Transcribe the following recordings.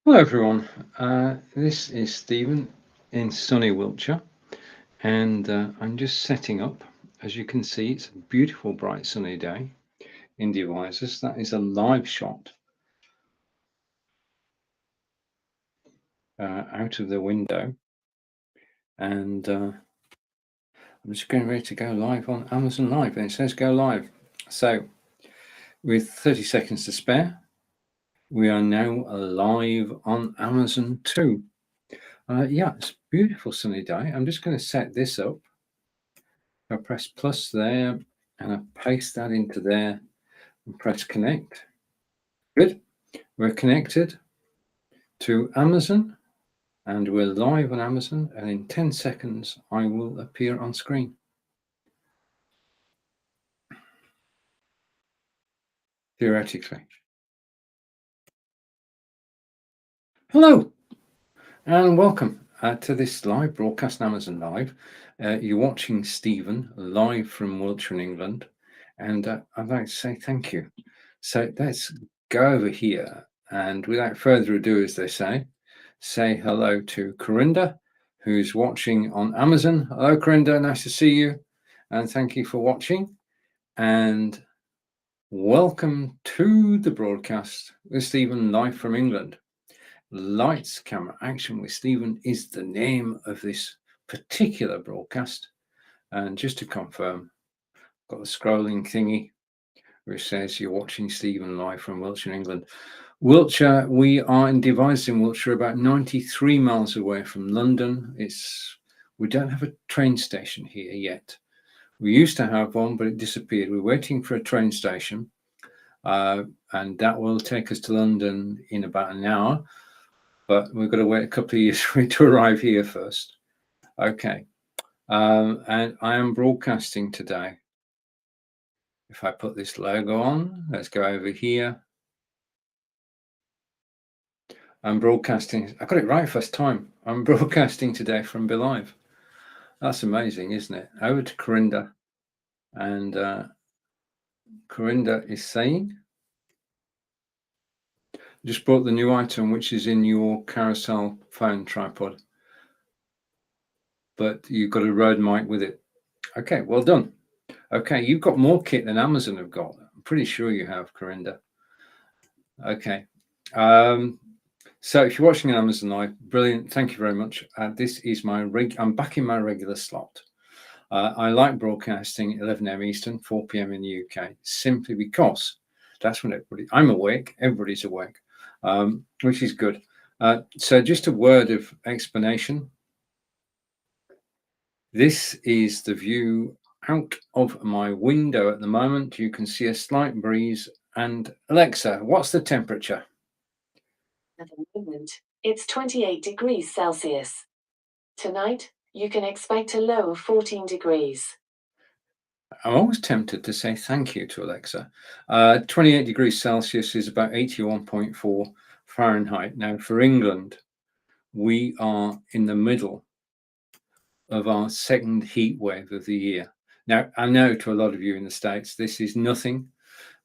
Hello, everyone. This is Stephen in sunny Wiltshire, and I'm just setting up. As you can see, it's a beautiful, bright, sunny day in Devizes. That is a live shot out of the window, and I'm just getting ready to go live on Amazon Live, and it says go live. So, with 30 seconds to spare, we are now live on Amazon too. Yeah, it's a beautiful sunny day. I'm just going to set this up. I press plus there and I paste that into there and press connect. Good. We're connected to Amazon and we're live on Amazon, and in 10 seconds I will appear on screen. Theoretically. Hello and welcome to this live broadcast on Amazon Live. You're watching Stephen live from Wiltshire in England, and I'd like to say thank you. So let's go over here, and without further ado, as they say hello to Corinda, who's watching on Amazon. Hello, Corinda, nice to see you, and thank you for watching, and welcome to the broadcast with Stephen live from England. Lights, Camera, Action with Stephen is the name of this particular broadcast. And just to confirm, got the scrolling thingy which says you're watching Stephen live from Wiltshire, England. Wiltshire, we are in Devizes in Wiltshire, about 93 miles away from London. We don't have a train station here yet. We used to have one, but it disappeared. We're waiting for a train station, and that will take us to London in about an hour. But we've got to wait a couple of years for it to arrive here first. Okay. And I am broadcasting today. If I put this logo on, let's go over here. I'm broadcasting. I got it right first time. I'm broadcasting today from Belive. That's amazing, isn't it? Over to Corinda. And Corinda is saying, just bought the new item, which is in your carousel phone tripod. But you've got a Rode mic with it. Okay, well done. Okay, you've got more kit than Amazon have got. I'm pretty sure you have, Corinda. Okay. So if you're watching on Amazon Live, brilliant. Thank you very much. This is I'm back in my regular slot. I like broadcasting 11 a.m. Eastern, 4 p.m. in the UK, simply because that's when I'm awake, everybody's awake, which is good. So just a word of explanation. This is the view out of my window at the moment. You can see a slight breeze. And Alexa, what's the temperature? At the moment, it's 28 degrees Celsius. Tonight, you can expect a low of 14 degrees. I'm always tempted to say thank you to Alexa. 28 degrees Celsius is about 81.4 Fahrenheit. Now, for England, we are in the middle of our second heat wave of the year. Now, I know to a lot of you in the States, this is nothing,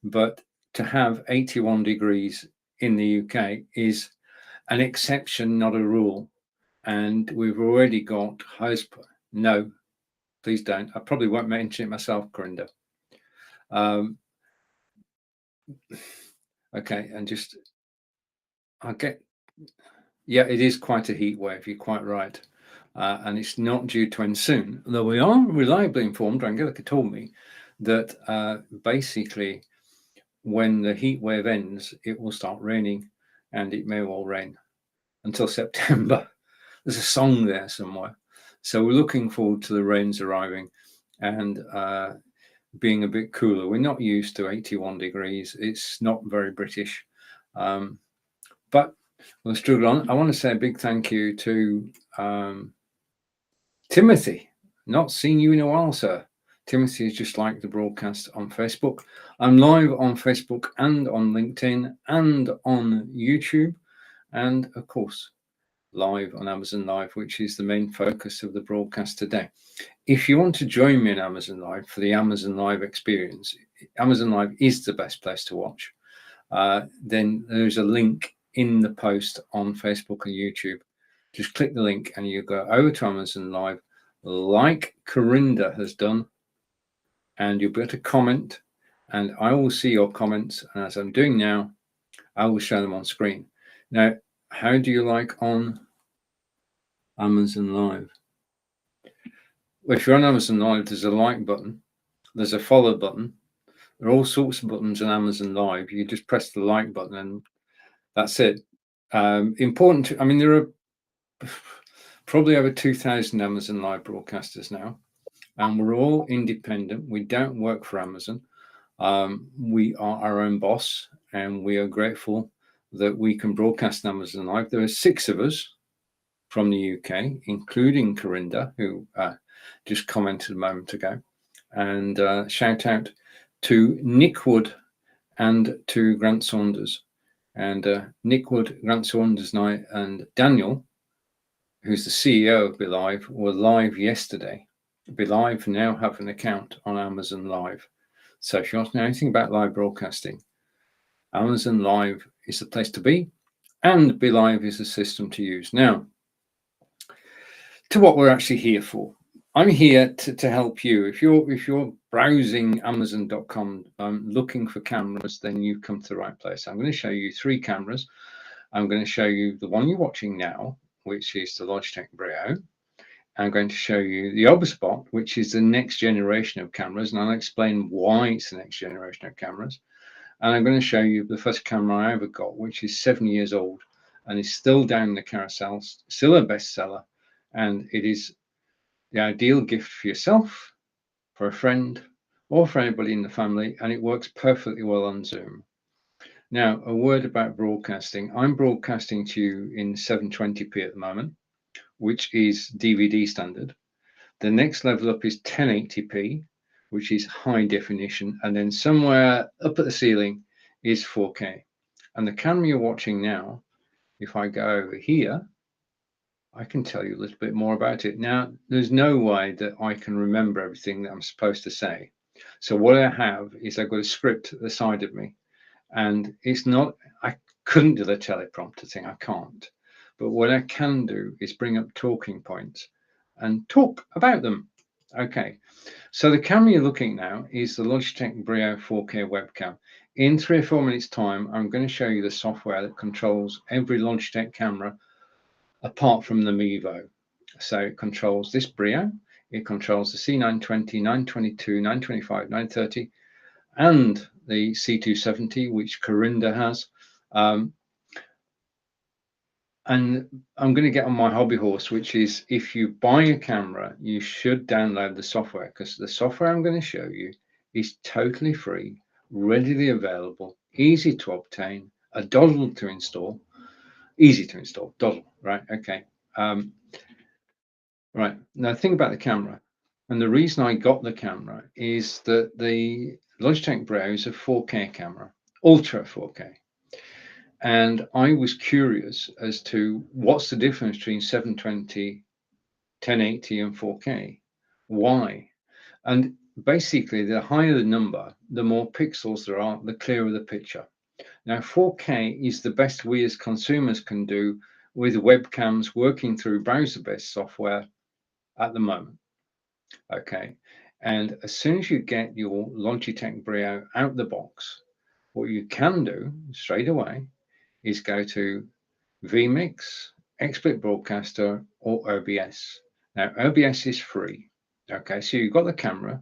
but to have 81 degrees in the UK is an exception, not a rule. And we've already got no, please don't. I probably won't mention it myself, Corinda. Okay, and just yeah, it is quite a heat wave. You're quite right, and it's not due to end soon. Though we are reliably informed, Angelica told me that basically when the heat wave ends, it will start raining, and it may well rain until September. There's a song there somewhere, so we're looking forward to the rains arriving and being a bit cooler. We're not used to 81 degrees. It's not very British, but we'll struggle on. I want to say a big thank you to Timothy. Not seen you in a while, sir. Timothy is just like the broadcast on Facebook. I'm live on Facebook and on LinkedIn and on YouTube, and of course, live on Amazon Live, which is the main focus of the broadcast today. If you want to join me in Amazon Live for the Amazon Live experience, Amazon Live is the best place to watch. Then there's a link in the post on Facebook and YouTube. Just click the link and you go over to Amazon Live, like Corinda has done, and you'll be able to comment, and I will see your comments. And as I'm doing now, I will show them on screen. Now, how do you like on Amazon Live? Well, if you're on Amazon Live, there's a like button, there's a follow button. There are all sorts of buttons on Amazon Live. You just press the like button and that's it. Important to, I mean, there are probably over 2,000 Amazon Live broadcasters now, and we're all independent. We don't work for Amazon. We are our own boss, and we are grateful that we can broadcast Amazon Live. There are 6 of us from the UK, including Corinda, who just commented a moment ago. And shout out to Nick Wood and to Grant Saunders. And Nick Wood, Grant Saunders, and Daniel, who's the CEO of BeLive, were live yesterday. BeLive now have an account on Amazon Live. So if you want to know anything about live broadcasting, Amazon Live is the place to be, and BeLive is the system to use. Now, to what we're actually here for. I'm here to help you. If you're browsing Amazon.com looking for cameras, then you've come to the right place. I'm going to show you 3 cameras. I'm going to show you the one you're watching now, which is the Logitech Brio. I'm going to show you the Oberspot, which is the next generation of cameras, and I'll explain why it's the next generation of cameras. And I'm going to show you the first camera I ever got, which is 7 years old and is still down the carousel, still a bestseller, and it is the ideal gift for yourself, for a friend, or for anybody in the family, and it works perfectly well on Zoom. Now, a word about broadcasting. I'm broadcasting to you in 720p at the moment, which is DVD standard. The next level up is 1080p, which is high definition, and then somewhere up at the ceiling is 4K. And the camera you're watching now, if I go over here, I can tell you a little bit more about it. Now, there's no way that I can remember everything that I'm supposed to say. So what I have is I've got a script at the side of me, and it's not, I couldn't do the teleprompter thing, I can't. But what I can do is bring up talking points and talk about them. Okay, so the camera you're looking at now is the Logitech Brio 4K webcam. In 3 or 4 minutes time, I'm going to show you the software that controls every Logitech camera apart from the Mevo. So it controls this Brio, it controls the C920, 922, 925, 930, and the C270, which Corinda has. And I'm going to get on my hobby horse, which is if you buy a camera, you should download the software, because the software I'm going to show you is totally free, readily available, easy to obtain, a doddle to install, easy to install, doddle, right? Okay. Right, now think about the camera. And the reason I got the camera is that the Logitech Brio is a 4K camera, ultra 4K. And I was curious as to what's the difference between 720, 1080 and 4K. Why? And basically, the higher the number, the more pixels there are, the clearer the picture. Now, 4K is the best we as consumers can do with webcams working through browser-based software at the moment. Okay. And as soon as you get your Logitech Brio out the box, what you can do straight away is go to vMix, XSplit Broadcaster, or OBS. Now, OBS is free. Okay, so you've got the camera,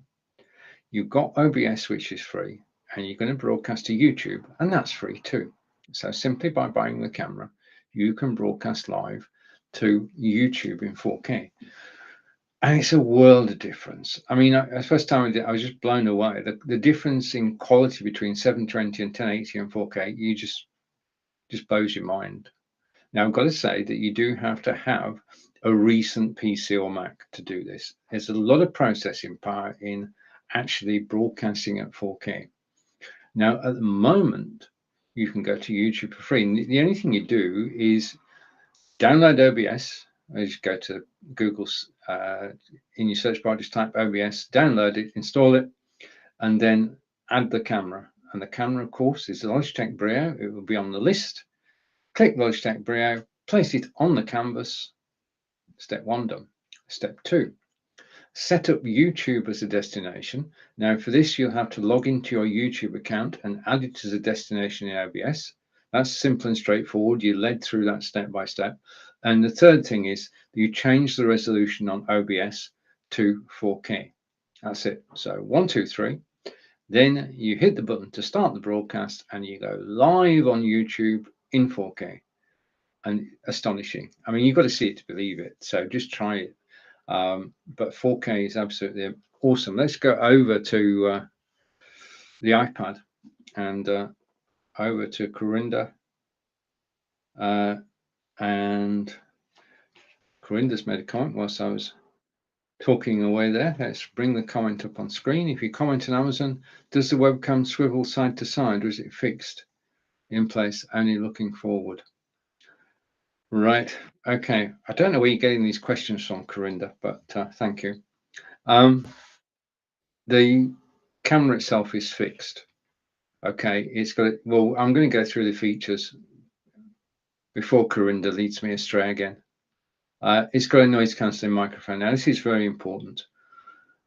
you've got OBS, which is free, and you're going to broadcast to YouTube, and that's free too. So simply by buying the camera, you can broadcast live to YouTube in 4K. And it's a world of difference. I mean, the first time I did, I was just blown away. The difference in quality between 720 and 1080 and 4K, you just blows your mind. Now, I've got to say that you do have to have a recent PC or Mac to do this. There's a lot of processing power in actually broadcasting at 4K. Now, at the moment, you can go to YouTube for free. And the only thing you do is download OBS. I just go to Google's in your search bar, just type OBS, download it, install it, and then add the camera. And the camera, of course, is the Logitech Brio. It will be on the list. Click Logitech Brio, place it on the canvas. Step 1 done. Step 2, set up YouTube as a destination. Now for this, you'll have to log into your YouTube account and add it as a destination in OBS. That's simple and straightforward. You led through that step by step. And the third thing is you change the resolution on OBS to 4K. That's it. So 1, 2, 3. Then you hit the button to start the broadcast and you go live on YouTube in 4K. And astonishing. I mean, you've got to see it to believe it. So just try it. But 4K is absolutely awesome. Let's go over to the iPad and over to Corinda. And Corinda's made a comment whilst I was talking away there. Let's bring the comment up on screen. If you comment on Amazon, does the webcam swivel side to side, or is it fixed in place, only looking forward? Right. Okay. I don't know where you're getting these questions from, Corinda, but thank you. The camera itself is fixed. Okay. It's got. Well, I'm going to go through the features before Corinda leads me astray again. It's got a noise cancelling microphone. Now, this is very important.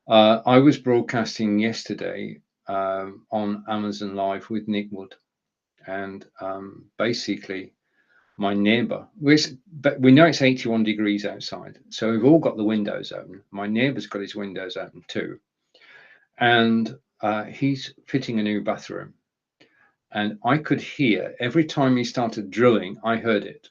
I was broadcasting yesterday on Amazon Live with Nick Wood, and basically my neighbor, but we know it's 81 degrees outside, so we've all got the windows open. My neighbor's got his windows open too, and he's fitting a new bathroom, and I could hear every time he started drilling, I heard it.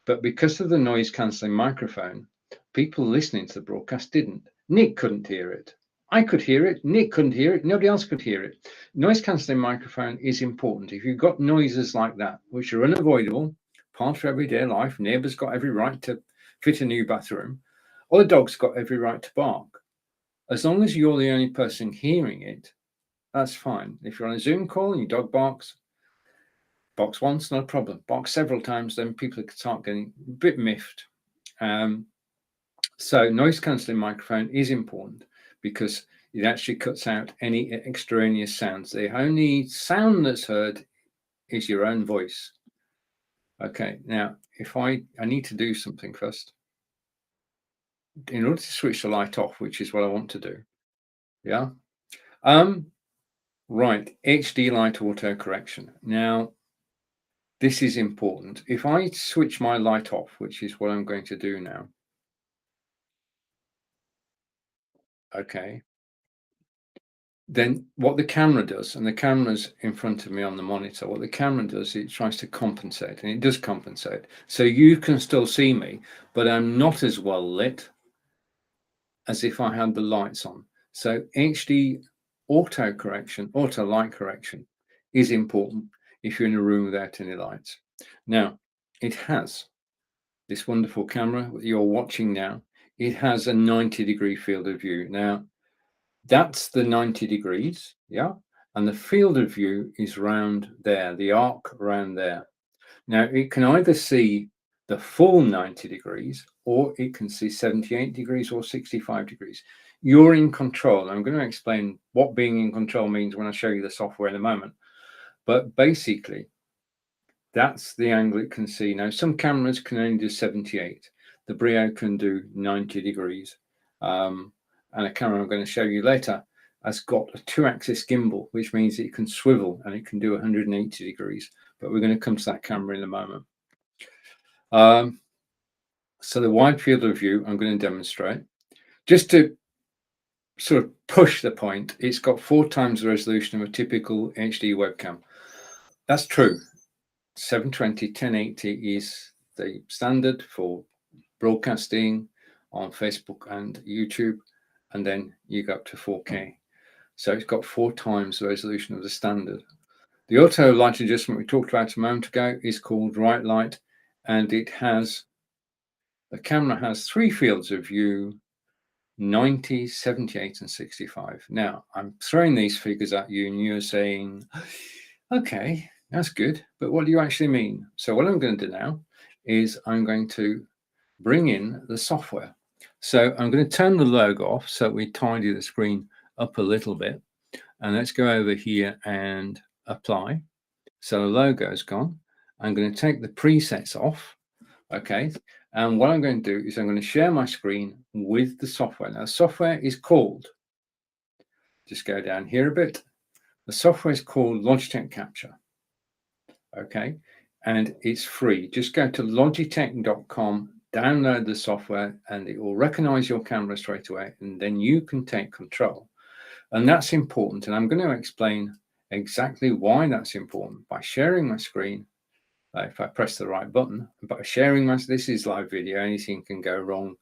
But because of the noise cancelling microphone, people listening to the broadcast didn't. Nick couldn't hear it. I could hear it. Nick couldn't hear it. Nobody else could hear it. Noise cancelling microphone is important. If you've got noises like that, which are unavoidable, part of everyday life, neighbours got every right to fit a new bathroom, or the dog's got every right to bark. As long as you're the only person hearing it, that's fine. If you're on a Zoom call and your dog barks, box once, no problem. Box several times, then people start getting a bit miffed. So noise cancelling microphone is important because it actually cuts out any extraneous sounds. The only sound that's heard is your own voice. Okay, now if I need to do something first. In order to switch the light off, which is what I want to do. Yeah. Right, HD light auto correction. Now, this is important. If I switch my light off, which is what I'm going to do now. Okay. Then what the camera does, and the camera's in front of me on the monitor, what the camera does, it tries to compensate, and it does compensate. So you can still see me, but I'm not as well lit as if I had the lights on. So HD auto light correction is important if you're in a room without any lights. Now, it has this wonderful camera that you're watching now. It has a 90-degree field of view. Now, that's the 90 degrees, yeah? And the field of view is round there, the arc around there. Now, it can either see the full 90 degrees, or it can see 78 degrees or 65 degrees. You're in control. I'm going to explain what being in control means when I show you the software in a moment. But basically, that's the angle it can see. Now, some cameras can only do 78. The Brio can do 90 degrees. And a camera I'm going to show you later has got a 2-axis gimbal, which means it can swivel and it can do 180 degrees. But we're going to come to that camera in a moment. So the wide field of view, I'm going to demonstrate. Just to sort of push the point, it's got 4 times the resolution of a typical HD webcam. That's true. 720 1080 is the standard for broadcasting on Facebook and YouTube, and then you go up to 4K. So it's got 4 times the resolution of the standard. The auto light adjustment we talked about a moment ago is called Right Light, and it has, the camera has 3 fields of view, 90, 78, and 65. Now, I'm throwing these figures at you, and you're saying, okay, that's good, but what do you actually mean? So what I'm going to do now is I'm going to bring in the software. So I'm going to turn the logo off so we tidy the screen up a little bit. And let's go over here and apply. So the logo is gone. I'm going to take the presets off. Okay. And what I'm going to do is I'm going to share my screen with the software. Now, the software is called, just go down here a bit. The software is called Logitech Capture. Okay. And it's free. Just go to logitech.com, download the software, and it will recognize your camera straight away. And then you can take control. And that's important. And I'm going to explain exactly why that's important by sharing my screen. If I press the right button, by sharing this is live video, anything can go wrong,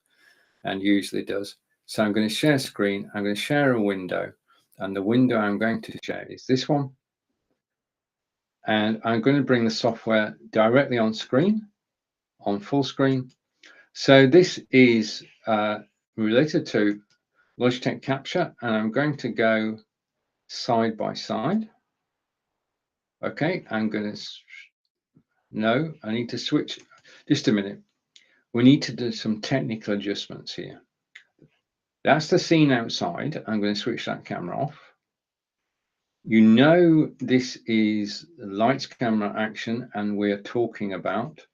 and usually does. So I'm going to share screen. I'm going to share a window, and the window I'm going to share is this one. And I'm going to bring the software directly on screen, on full screen. So this is related to Logitech Capture, and I'm going to go side by side. Okay, I'm going to, no, I need to switch, just a minute. We need to do some technical adjustments here. That's the scene outside. I'm going to switch that camera off. You know this is lights, camera, action, and we're talking about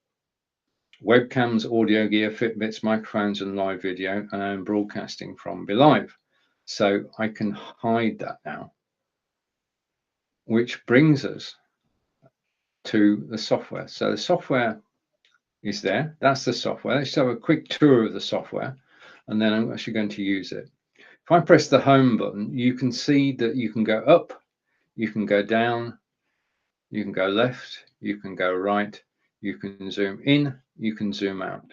webcams, audio gear, Fitbits, microphones, and live video, and I'm broadcasting from BeLive. So I can hide that now, which brings us to the software. So the software is there. That's the software. Let's have a quick tour of the software, and then I'm actually going to use it. If I press the home button, you can see that you can go up, you can go down, you can go left, you can go right, you can zoom in, you can zoom out.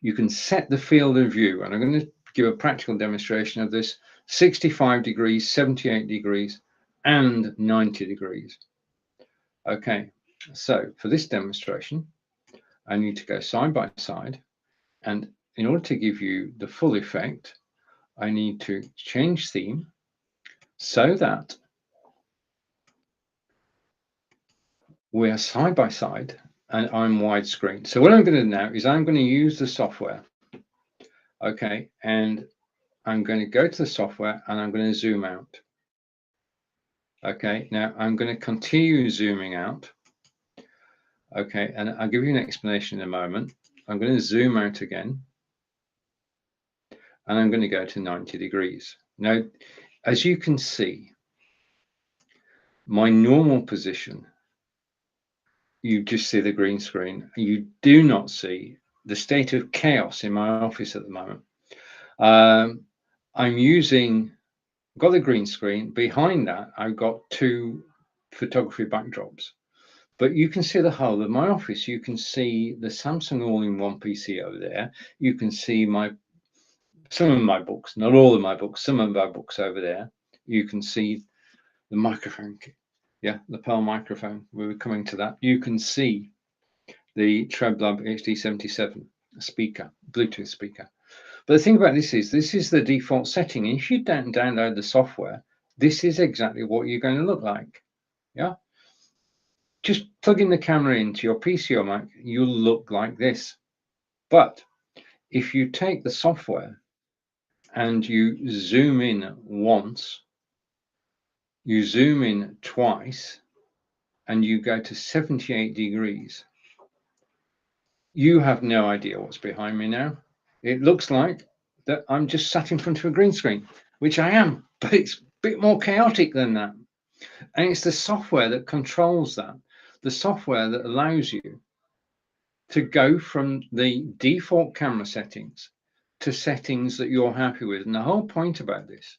You can set the field of view, and I'm going to give a practical demonstration of this: 65 degrees, 78 degrees, and 90 degrees. Okay, so for this demonstration, I need to go side by side, and in order to give you the full effect, I need to change theme so that we're side by side and I'm widescreen. So what I'm going to do now is I'm going to use the software. Okay, and I'm going to go to the software and I'm going to zoom out. Okay, now I'm going to continue zooming out. Okay, and I'll give you an explanation in a moment. I'm going to zoom out again, and I'm going to go to 90 degrees. Now, as you can see, my normal position, you just see the green screen. You do not see the state of chaos in my office at the moment. I'm using, got the green screen. Behind that, I've got two photography backdrops. But you can see the whole of my office. You can see the Samsung all-in-one PC over there. You can see some of my books, not all of my books, some of my books over there. You can see the microphone, yeah, the Pearl microphone. We were coming to that. You can see the TrebLab HD77 speaker, Bluetooth speaker. But the thing about this is the default setting. And if you don't download the software, this is exactly what you're going to look like. Yeah. Just plugging the camera into your PC or Mac, you'll look like this. But if you take the software and you zoom in once, you zoom in twice, and you go to 78 degrees, you have no idea what's behind me now. It looks like that I'm just sat in front of a green screen, which I am, but it's a bit more chaotic than that. And it's the software that controls that. The software that allows you to go from the default camera settings to settings that you're happy with. And the whole point about this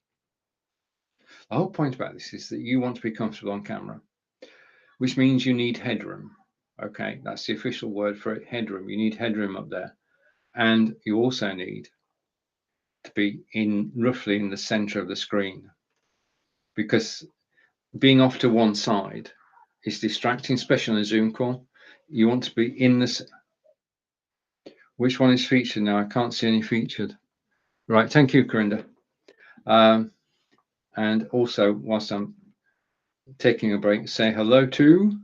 is that you want to be comfortable on camera, which means you need headroom. Okay, that's the official word for it, headroom. You need headroom up there. And you also need to be roughly in the center of the screen, because being off to one side is distracting, especially on a Zoom call. You want to be in this. Which one is featured now? I can't see any featured. Right, thank you, Corinda. And also, whilst I'm taking a break, say hello to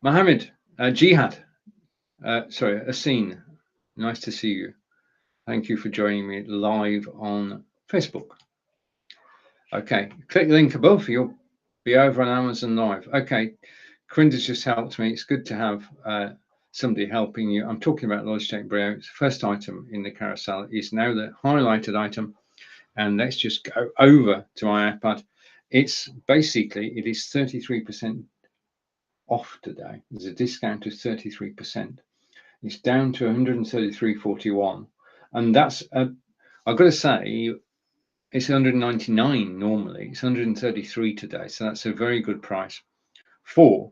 Mohammed, Jihad. Sorry, Asin. Nice to see you. Thank you for joining me live on Facebook. Okay, click the link above. You'll be over on Amazon Live. Okay, Corinda's just helped me. It's good to have somebody helping you. I'm talking about Logitech Brio. First item in the carousel is now the highlighted item. And let's just go over to my iPad. It's basically, it is 33% off today. There's a discount of 33%. It's down to 133.41. And that's, I've got to say, it's 199 normally. It's 133 today. So that's a very good price for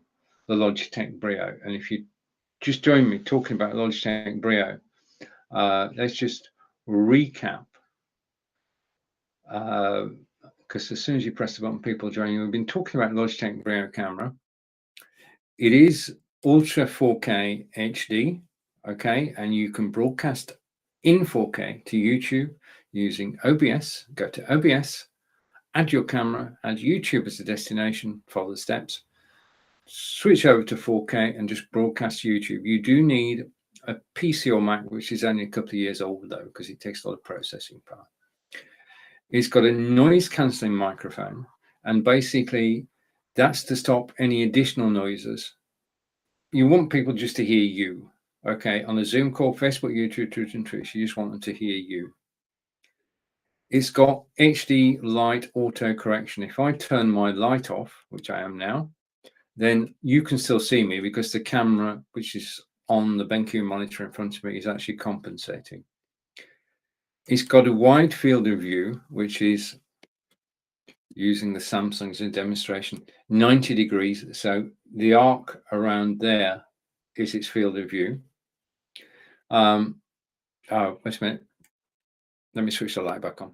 the Logitech Brio. And if you just join me talking about Logitech Brio, let's just recap. Because as soon as you press the button, people join you. We've been talking about Logitech Brio camera. It is Ultra 4K HD, okay, and you can broadcast in 4K to YouTube using OBS. Go to OBS, add your camera, add YouTube as a destination, follow the steps, switch over to 4K and just broadcast YouTube. You do need a PC or Mac, which is only a couple of years old though, because it takes a lot of processing power. It's got a noise cancelling microphone, and basically that's to stop any additional noises. You want people just to hear you, okay? On a Zoom call, Facebook, YouTube, Twitter, and Twitch, you just want them to hear you. It's got HD light auto correction. If I turn my light off, which I am now, then you can still see me because the camera, which is on the BenQ monitor in front of me, is actually compensating. It's got a wide field of view, which is, using the Samsung as a demonstration, 90 degrees. So the arc around there is its field of view. Oh, wait a minute. Let me switch the light back on.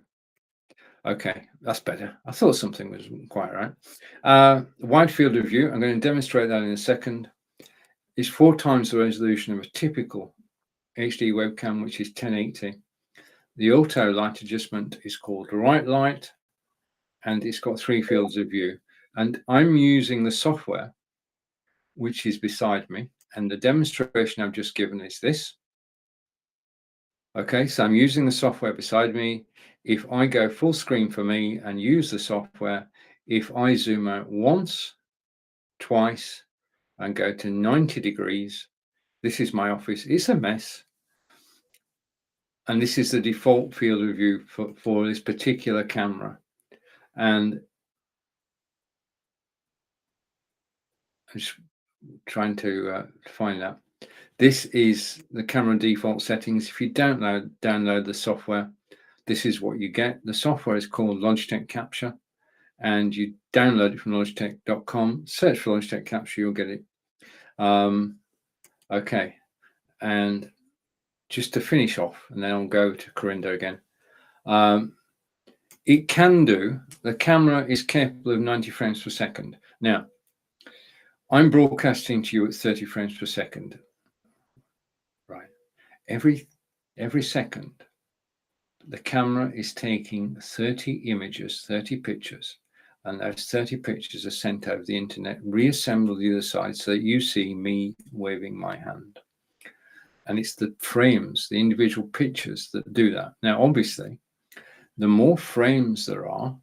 Okay, that's better. I thought something was quite right. Wide field of view. I'm going to demonstrate that in a second. It's 4 times the resolution of a typical HD webcam, which is 1080. The auto light adjustment is called right light, and it's got 3 fields of view. And I'm using the software, which is beside me. And the demonstration I've just given is this. Okay, so I'm using the software beside me. If I go full screen for me and use the software, if I zoom out once, twice, and go to 90 degrees, this is my office. It's a mess. And this is the default field of view for this particular camera. And I'm just trying to find that. This is the camera default settings. If you download the software, this is what you get. The software is called Logitech Capture, and you download it from logitech.com. Search for Logitech Capture, you'll get it. Okay, and just to finish off, and then I'll go to Corinda again. It can do, the camera is capable of 90 frames per second. Now, I'm broadcasting to you at 30 frames per second. Right. Every second, the camera is taking 30 images, 30 pictures, and those 30 pictures are sent over the internet, reassembled the other side so that you see me waving my hand. And it's the frames, the individual pictures that do that. Now, obviously, the more frames there are,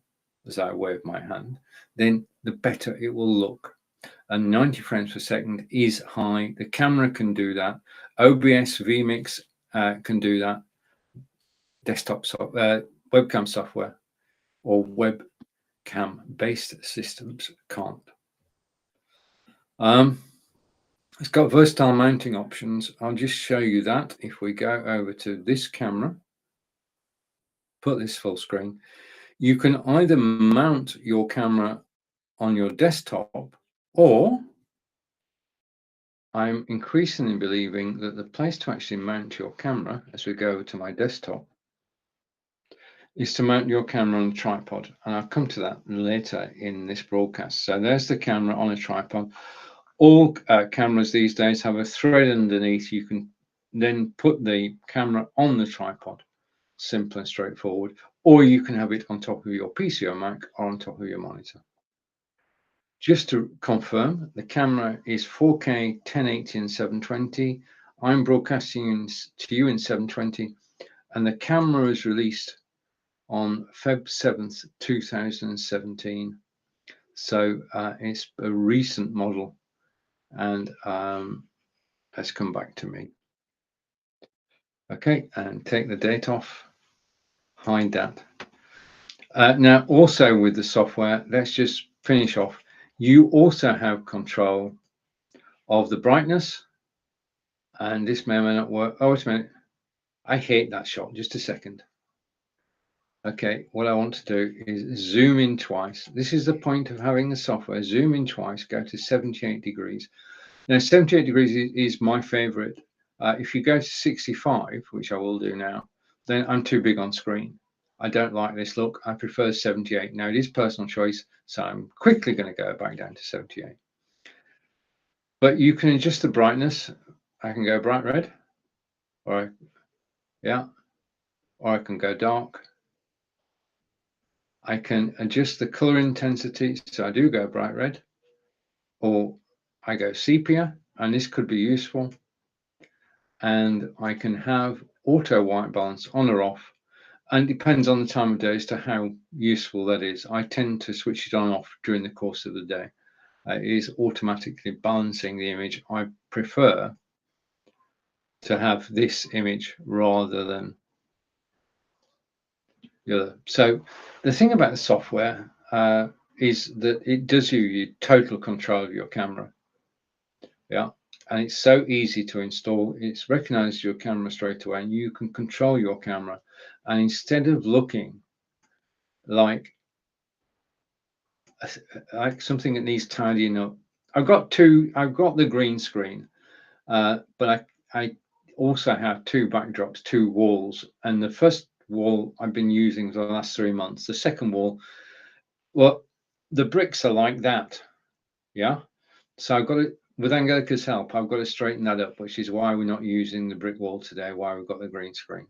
as I wave my hand, then the better it will look. And 90 frames per second is high. The camera can do that. OBS vMix can do that. Desktop webcam software or webcam-based systems can't. It's got versatile mounting options. I'll just show you that. If we go over to this camera, put this full screen, you can either mount your camera on your desktop, or I'm increasingly believing that the place to actually mount your camera, as we go over to my desktop, is to mount your camera on a tripod. And I'll come to that later in this broadcast. So there's the camera on a tripod. All cameras these days have a thread underneath. You can then put the camera on the tripod, simple and straightforward, or you can have it on top of your PC or Mac or on top of your monitor. Just to confirm, the camera is 4K 1080 and 720. I'm broadcasting to you in 720, and the camera is released on Feb 7th, 2017. So it's a recent model and let's come back to me. Okay, and take the date off, hide that. Now, also with the software, let's just finish off. You also have control of the brightness, and this may or may not work. Oh, wait a minute. I hate that shot. Just a second. Okay, what I want to do is zoom in twice. This is the point of having the software. Zoom in twice, go to 78 degrees. Now, 78 degrees is my favorite. If you go to 65, which I will do now, then I'm too big on screen. I don't like this look. I prefer 78. Now, it is personal choice, so I'm quickly going to go back down to 78. But you can adjust the brightness. I can go bright red, or I can go dark. I can adjust the color intensity, so I do go bright red, or I go sepia, and this could be useful. And I can have auto white balance on or off, and it depends on the time of day as to how useful that is. I tend to switch it on and off during the course of the day. It is automatically balancing the image. I prefer to have this image rather than the other. So the thing about the software is that it does you total control of your camera. Yeah, and it's so easy to install. It's recognized your camera straight away, and you can control your camera. And instead of looking like something that needs tidying up, I've got the green screen, but I also have two backdrops, two walls, and the first wall I've been using for the last 3 months. The second wall, well, the bricks are like that, yeah. So I've got to, with Angelica's help, I've got to straighten that up, which is why we're not using the brick wall today, why we've got the green screen.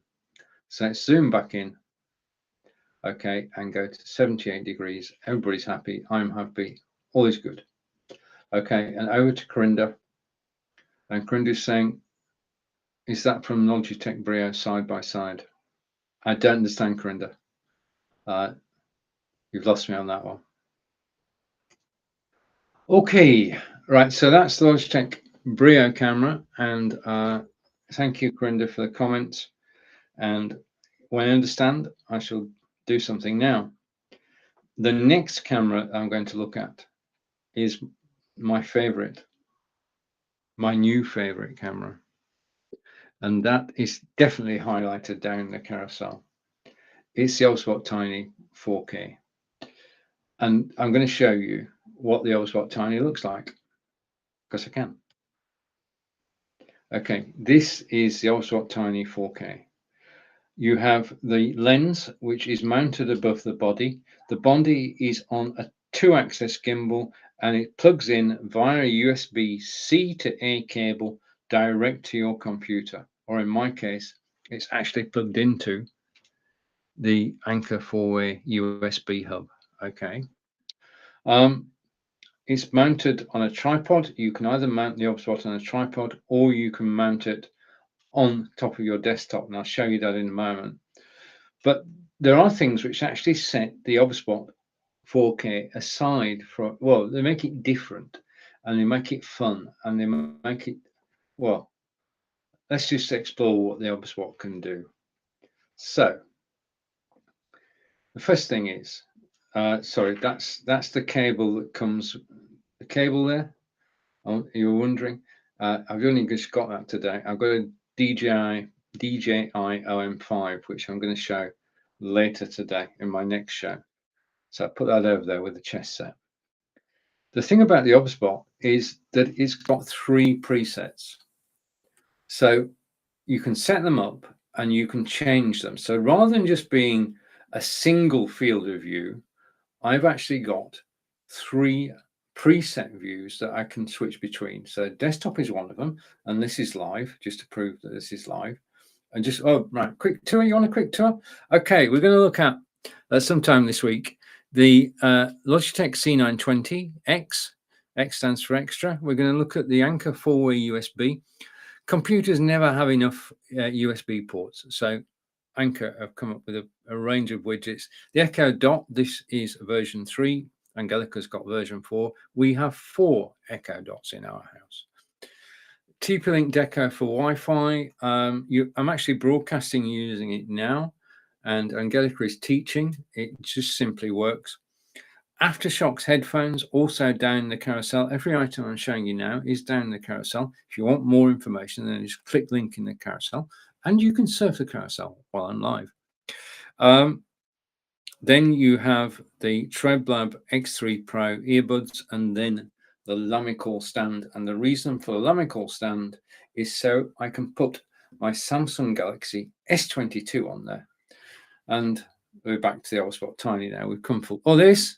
So let's zoom back in, okay, and go to 78 degrees. Everybody's happy, I'm happy, all is good. Okay, and over to Corinda. And Corinda's saying, is that from Logitech Brio side by side? I don't understand, Corinda. You've lost me on that one. Okay, right, so that's the Logitech Brio camera, and thank you, Corinda, for the comments. And when I understand, I shall do something now. The next camera I'm going to look at is my favorite, my new favorite camera. And that is definitely highlighted down the carousel. It's the Oswalt Tiny 4K. And I'm going to show you what the Oswalt Tiny looks like, because I can. Okay, this is the Oswalt Tiny 4K. You have the lens, which is mounted above the body. The body is on a 2-axis gimbal, and it plugs in via a USB-C to A cable direct to your computer. Or in my case, it's actually plugged into the Anker 4-way USB hub. Okay. It's mounted on a tripod. You can either mount the Oswalt on a tripod, or you can mount it on top of your desktop, and I'll show you that in a moment. But there are things which actually set the Oswalt 4K aside from, well, they make it different, and they make it fun, and they make it, well, let's just explore what the Oswalt can do. So the first thing is, sorry, that's the cable that comes, the cable there. Oh, you were wondering. I've only just got that today. I've got a DJI OM5, which I'm going to show later today in my next show. So I put that over there with the chest set. The thing about the Oswalt is that it's got 3 presets. So you can set them up and you can change them. So rather than just being a single field of view, I've actually got 3 preset views that I can switch between. So desktop is one of them, and this is live, just to prove that this is live. And just, oh, right, quick tour. You want a quick tour? Okay, we're going to look at sometime this week the Logitech C920X. X stands for extra. We're going to look at the Anker 4-way USB. Computers never have enough USB ports, so Anker have come up with a range of widgets. The Echo Dot, this is version 3 Angelica's got version 4. We have 4 Echo Dots in our house. TP-Link Deco for Wi-Fi. I'm actually broadcasting using it now, and Angelica is teaching. It just simply works. Aftershok's headphones, also down the carousel. Every item I'm showing you now is down the carousel. If you want more information, then just click link in the carousel, and you can surf the carousel while I'm live. Then you have the TrebLab X3 Pro earbuds, and then the Lamicall stand. And the reason for the Lamicall stand is so I can put my Samsung Galaxy S22 on there. And we're back to the Allspot Tiny now. We've come full. Oh, this.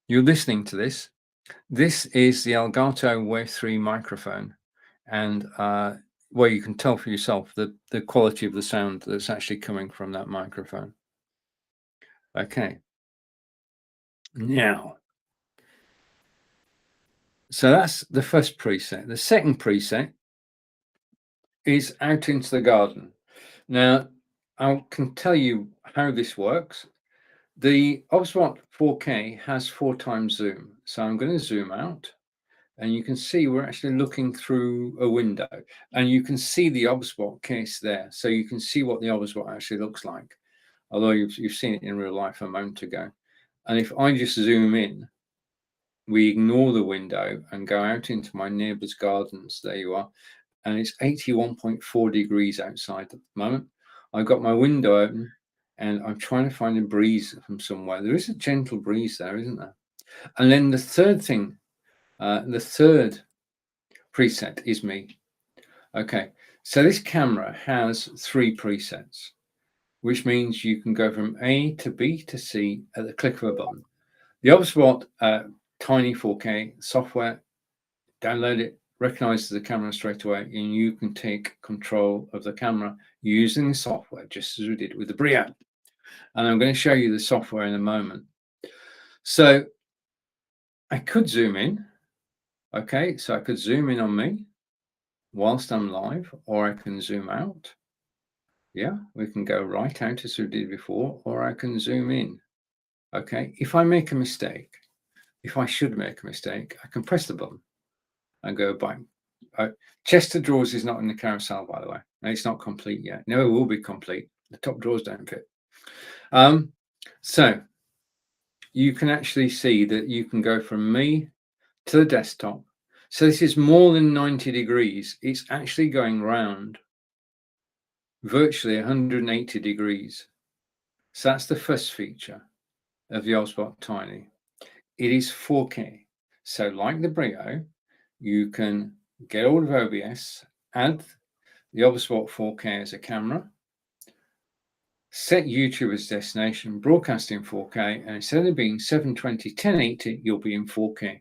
You're listening to this. This is the Elgato Wave 3 microphone, and where you can tell for yourself the quality of the sound that's actually coming from that microphone. Okay. Now, so that's the first preset. The second preset is out into the garden. Now, I can tell you how this works. The Obspot 4K has 4 times zoom. So I'm going to zoom out, and you can see we're actually looking through a window, and you can see the Obspot case there. So you can see what the Obspot actually looks like, although you've seen it in real life a moment ago. And if I just zoom in, we ignore the window and go out into my neighbour's gardens. There you are. And it's 81.4 degrees outside at the moment. I've got my window open and I'm trying to find a breeze from somewhere. There is a gentle breeze there, isn't there? And then the third thing, the third preset is me. Okay, so this camera has 3 presets, which means you can go from A to B to C at the click of a button. The Obspot Tiny 4K software, download it, recognizes the camera straight away, and you can take control of the camera using the software, just as we did with the Brio. And I'm going to show you the software in a moment. So I could zoom in. Okay, so I could zoom in on me whilst I'm live, or I can zoom out. Yeah, we can go right out as we did before, or I can zoom in. Okay, if I make a mistake, if I should make a mistake, I can press the button and go back. Chest of drawers is not in the carousel, by the way. It's not complete yet. No, it will be complete. The top drawers don't fit. So you can actually see that you can go from me to the desktop. So this is more than 90 degrees. It's actually going round virtually 180 degrees. So that's the first feature of the Obspot Tiny. It is 4K. So like the Brio, you can get hold of OBS, add the Obspot 4K as a camera, set YouTube as destination, broadcast in 4K, and instead of being 720, 1080, you'll be in 4K,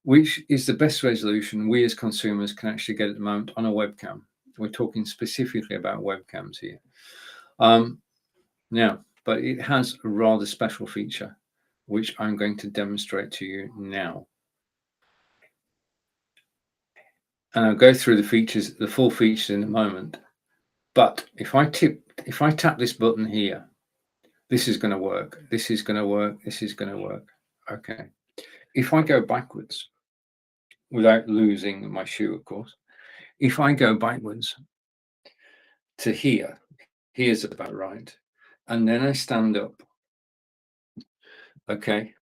which is the best resolution we as consumers can actually get at the moment on a webcam. We're talking specifically about webcams here. Now, but it has a rather special feature, which I'm going to demonstrate to you now. And I'll go through the features, the full features in a moment. But if I tap this button here, this is going to work. This is going to work. This is going to work. Okay. If I go backwards, without losing my shoe, of course, if I go backwards to here, here's about right, and then I stand up, okay,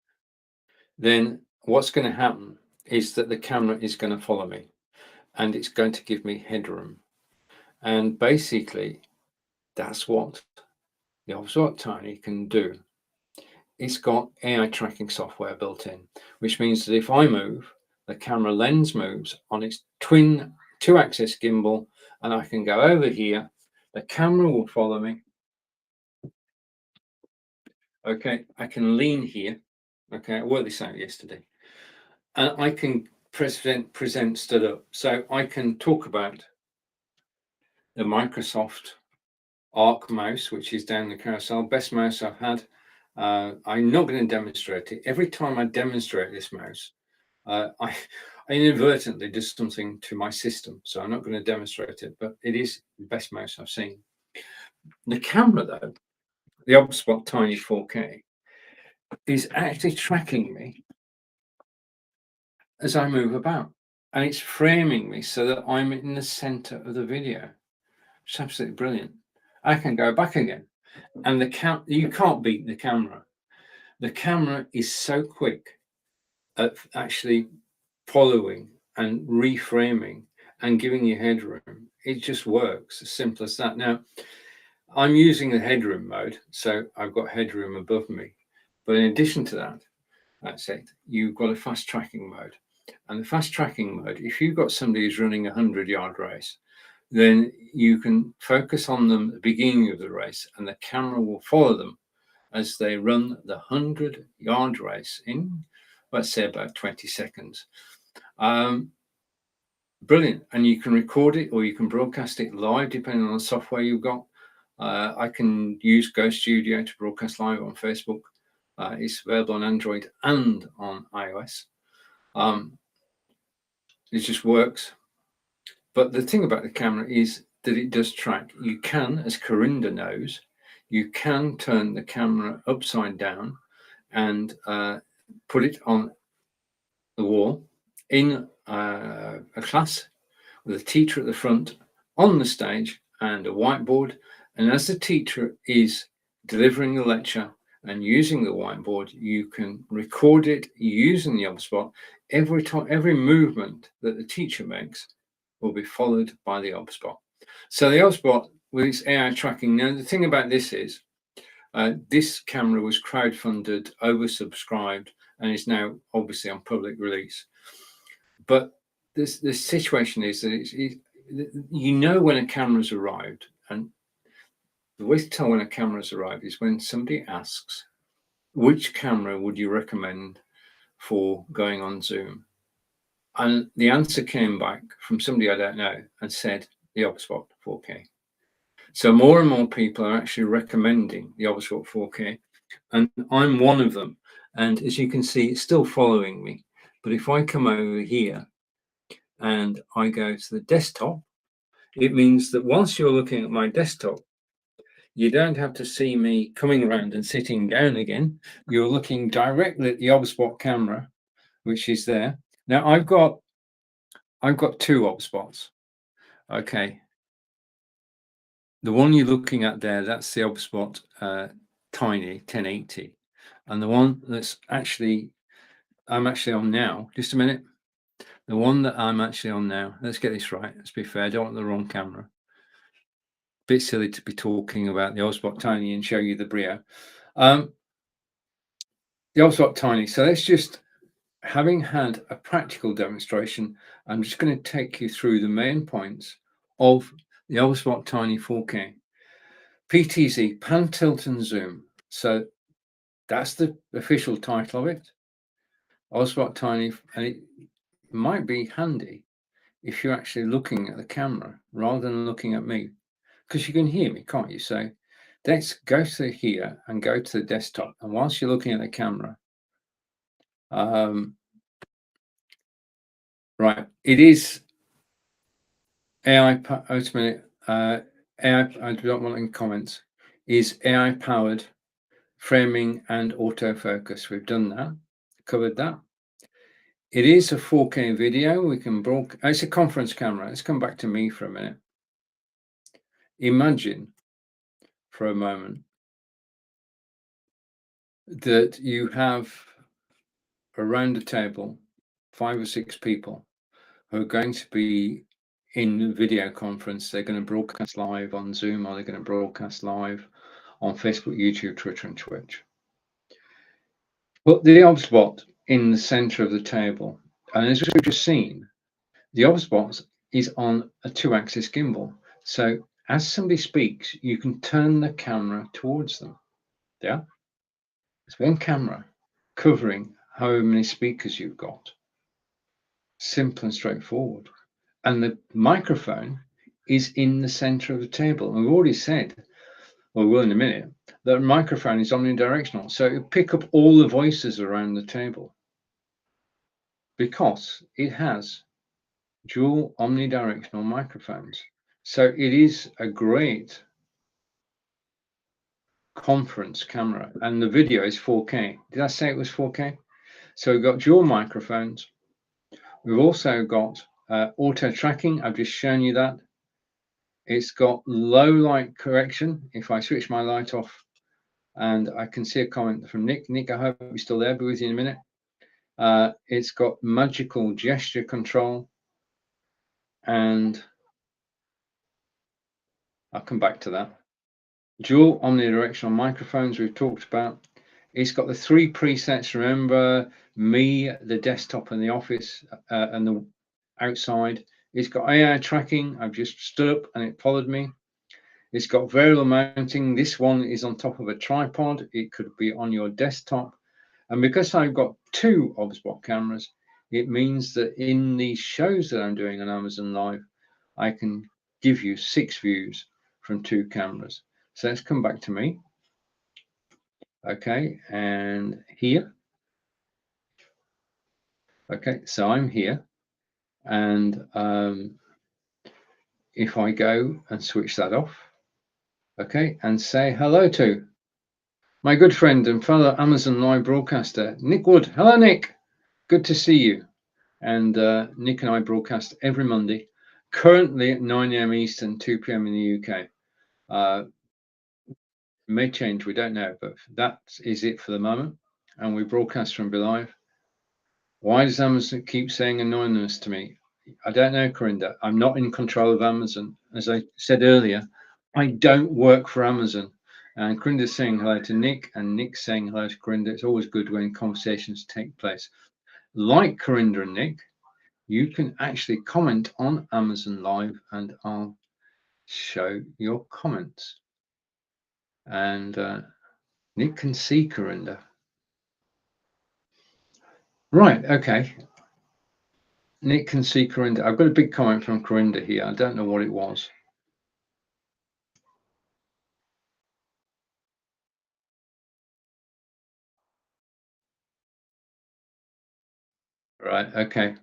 then what's going to happen is that the camera is going to follow me, and it's going to give me headroom. And basically, that's what the Obspot Tiny can do. It's got AI tracking software built in, which means that if I move, the camera lens moves on its twin 2-axis gimbal, and I can go over here. The camera will follow me. Okay, I can lean here. Okay, I worked this out yesterday. And I can present stood up. So I can talk about the Microsoft Arc mouse, which is down the carousel, best mouse I've had. I'm not going to demonstrate it. Every time I demonstrate this mouse, I inadvertently do something to my system. So I'm not going to demonstrate it, but it is the best mouse I've seen. The camera, though, the Obspot Tiny 4K, is actually tracking me as I move about, and it's framing me so that I'm in the center of the video. It's absolutely brilliant. I can go back again, and you can't beat the camera. The camera is so quick at actually following and reframing and giving you headroom. It just works, as simple as that. Now, I'm using the headroom mode, so I've got headroom above me. But in addition to that, that's it, you've got a fast tracking mode. And the fast tracking mode, if you've got somebody who's running a 100-yard race, then you can focus on them at the beginning of the race, and the camera will follow them as they run the 100-yard race in, let's say, about 20 seconds. Brilliant. And you can record it or you can broadcast it live, depending on the software you've got. I can use Go Studio to broadcast live on Facebook. It's available on Android and on iOS. It just works. But the thing about the camera is that it does track. You can, as Corinda knows, you can turn the camera upside down and put it on the wall in a class with a teacher at the front on the stage and a whiteboard. And as the teacher is delivering the lecture and using the whiteboard, you can record it using the OBSBot. Every movement that the teacher makes will be followed by the OBSBot. So the OBSBot with its AI tracking. Now, the thing about this is this camera was crowdfunded, oversubscribed, and is now obviously on public release. But the situation is that you know when a camera's arrived, and the way to tell when a camera's arrived is when somebody asks, which camera would you recommend for going on Zoom? And the answer came back from somebody I don't know and said the OBSBot 4K. So more and more people are actually recommending the OBSBot 4K, and I'm one of them. And as you can see, it's still following me. But if I come over here and I go to the desktop, it means that whilst you're looking at my desktop, you don't have to see me coming around and sitting down again. You're looking directly at the OBSBot camera, which is there. Now I've got two OBSBots. Okay. The one you're looking at there, that's the OBSBot Tiny 1080. And the one that's I'm actually on now, just a minute. The one that I'm actually on now, let's get this right. Let's be fair, I don't want the wrong camera. Bit silly to be talking about the OBSBot Tiny and show you the Brio. The OBSBot Tiny. So let's just, having had a practical demonstration, I'm just going to take you through the main points of the OBSBot Tiny 4K. PTZ, Pan, Tilt and Zoom. So that's the official title of it. OBSBot Tiny, and it might be handy if you're actually looking at the camera rather than looking at me, because you can hear me, can't you? So let's go to here and go to the desktop. And whilst you're looking at the camera, right, it is AI. Wait a minute. AI. I don't want any comments. Is AI powered framing and autofocus. We've done that. Covered that. It is a 4K video. We can broadcast. It's a conference camera. Let's come back to me for a minute. Imagine for a moment that you have around a table 5 or 6 people who are going to be in video conference. They're going to broadcast live on Zoom, or they're going to broadcast live on Facebook, YouTube, Twitter, and Twitch. Put the OBSBot in the center of the table, and as we've just seen, the OBSBot is on a 2-axis gimbal. So as somebody speaks, you can turn the camera towards them. Yeah, it's one camera covering however many speakers you've got. Simple and straightforward. And the microphone is in the center of the table. And we've already said, well, we will in a minute, that the microphone is omnidirectional. So it'll pick up all the voices around the table because it has dual omnidirectional microphones. So it is a great conference camera, and the video is 4K. Did I say it was 4K? So we've got dual microphones. We've also got auto tracking. I've just shown you that. It's got low light correction. If I switch my light off, and I can see a comment from Nick. Nick, I hope you're still there. Be with you in a minute. It's got magical gesture control, and I'll come back to that. Dual omnidirectional microphones we've talked about. It's got the 3 presets. Remember me, the desktop and the office and the outside. It's got AI tracking. I've just stood up and it followed me. It's got variable mounting. This one is on top of a tripod. It could be on your desktop. And because I've got 2 OBSBot cameras, it means that in these shows that I'm doing on Amazon Live, I can give you 6 views from 2 cameras. So let's come back to me. Okay, and here. Okay, so I'm here. And if I go and switch that off, okay, and say hello to my good friend and fellow Amazon Live broadcaster, Nick Wood. Hello, Nick. Good to see you. And Nick and I broadcast every Monday, currently at 9 a.m. Eastern, 2 p.m. in the UK. It may change, we don't know, but that is it for the moment. And we broadcast from BeLive. Why does Amazon keep saying anonymous to me? I don't know, Corinda. I'm not in control of Amazon. As I said earlier, I don't work for Amazon. And Corinda's saying hello to Nick, and Nick's saying hello to Corinda. It's always good when conversations take place. Like Corinda and Nick, you can actually comment on Amazon Live, and I'll show your comments. And Nick can see Corinda. Right, okay. Nick can see Corinda. I've got a big comment from Corinda here. I don't know what it was. Right, okay.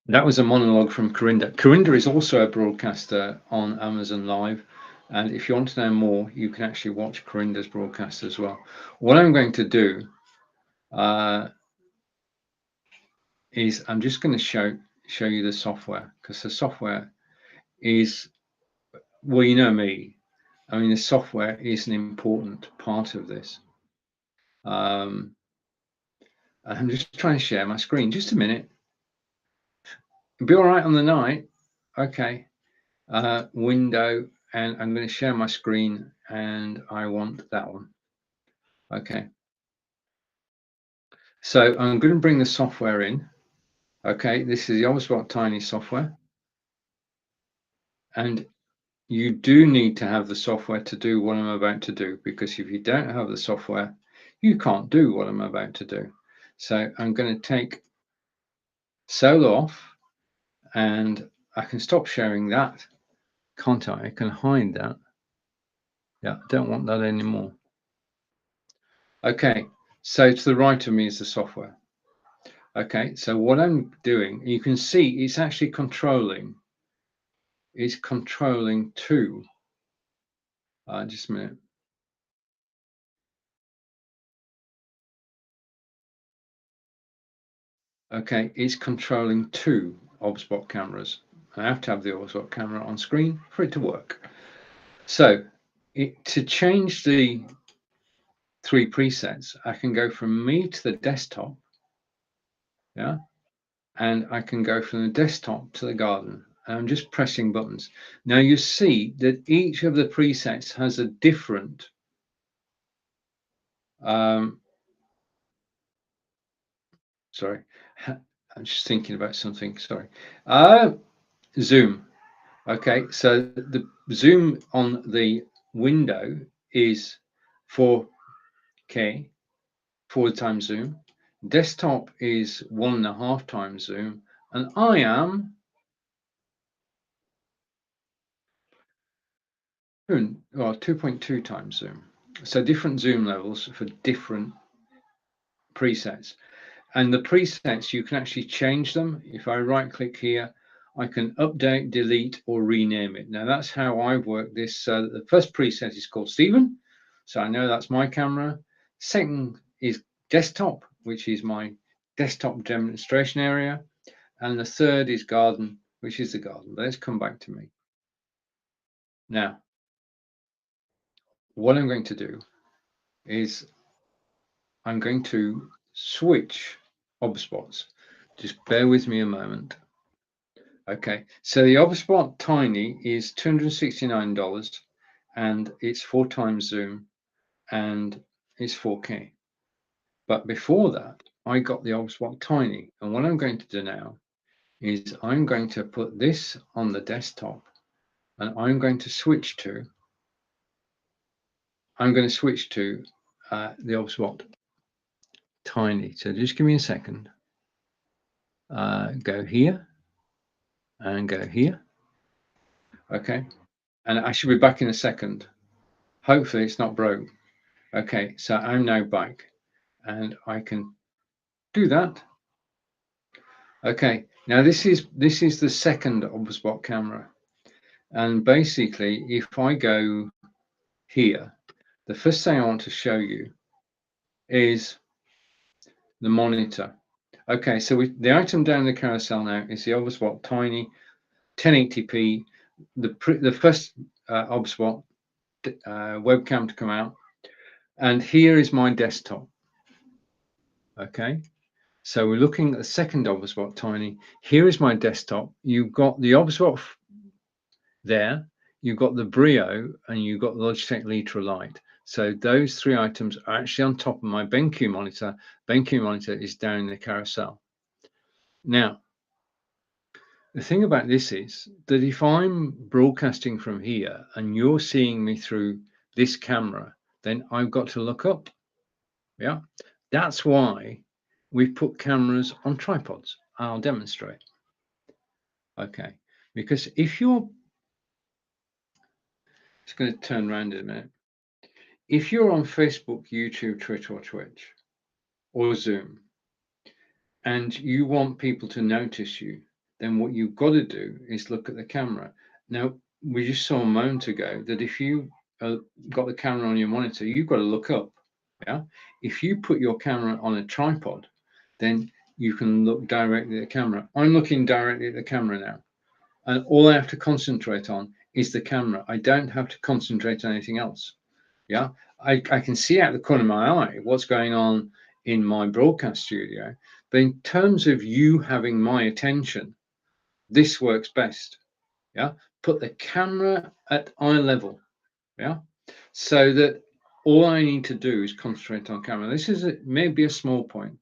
That was a monologue from Corinda. Corinda is also a broadcaster on Amazon Live. And if you want to know more, you can actually watch Corinda's broadcast as well. What I'm going to do is I'm just going to show you the software, because the software is, well, you know me. I mean, the software is an important part of this. I'm just trying to share my screen. Just a minute. Be all right on the night. Okay. Window, and I'm going to share my screen, and I want that one. Okay. So I'm going to bring the software in. Okay. This is the OBSBot Tiny software. And you do need to have the software to do what I'm about to do, because if you don't have the software, you can't do what I'm about to do. So I'm going to take Solo off, and I can stop sharing that. Can't I? I can hide that. Yeah, I don't want that anymore. Okay, so to the right of me is the software. Okay, so what I'm doing, you can see it's actually controlling. It's controlling 2. Just a minute. Okay, it's controlling 2 OBSBot cameras. I have to have the OBSBot camera on screen for it to work. So to change the 3 presets, I can go from me to the desktop, yeah, and I can go from the desktop to the garden. And I'm just pressing buttons. Now you see that each of the presets has a different sorry, I'm just thinking about something. Sorry. Zoom. Okay, so the zoom on the window is 4K, 4 times zoom. Desktop is 1.5 times zoom, and I am 2.2 times zoom. So different zoom levels for different presets. And the presets, you can actually change them. If I right click here, I can update, delete, or rename it. Now that's how I've worked this. The first preset is called Stephen. So I know that's my camera. Second is desktop, which is my desktop demonstration area. And the third is garden, which is the garden. But let's come back to me. Now, what I'm going to do is I'm going to switch OBSPOTs. Just bear with me a moment. Okay, so the OBSPOT Tiny is $269 and it's 4 times zoom and it's 4K. But before that, I got the OBSPOT Tiny. And what I'm going to do now is I'm going to put this on the desktop and I'm going to switch to the OBSPOT Tiny. So just give me a second. Go here and go here. Okay, and I should be back in a second. Hopefully it's not broke. Okay, so I'm now back and I can do that. Okay, now this is the second OBSPOT camera, and basically if I go here, the first thing I want to show you is the monitor. Okay, so the item down the carousel now is the OBSPOT Tiny 1080p, the first OBSPOT webcam to come out, and here is my desktop. Okay, so we're looking at the second OBSPOT Tiny. Here is my desktop. You've got the OBSPOT there, you've got the Brio, and you've got the Logitech Litra Lite. So those three items are actually on top of my BenQ monitor. BenQ monitor is down in the carousel. Now, the thing about this is that if I'm broadcasting from here and you're seeing me through this camera, then I've got to look up. Yeah, that's why we put cameras on tripods. I'll demonstrate. Okay, because if you're just going to turn around in a minute. If you're on Facebook, YouTube, Twitter, or Twitch, or Zoom, and you want people to notice you, then what you've got to do is look at the camera. Now, we just saw a moment ago that if you got the camera on your monitor, you've got to look up. Yeah. If you put your camera on a tripod, then you can look directly at the camera. I'm looking directly at the camera now, and all I have to concentrate on is the camera. I don't have to concentrate on anything else. Yeah, I can see out the corner of my eye what's going on in my broadcast studio, but in terms of you having my attention, this works best. Yeah, put the camera at eye level. Yeah, so that all I need to do is concentrate on camera. This is maybe a small point,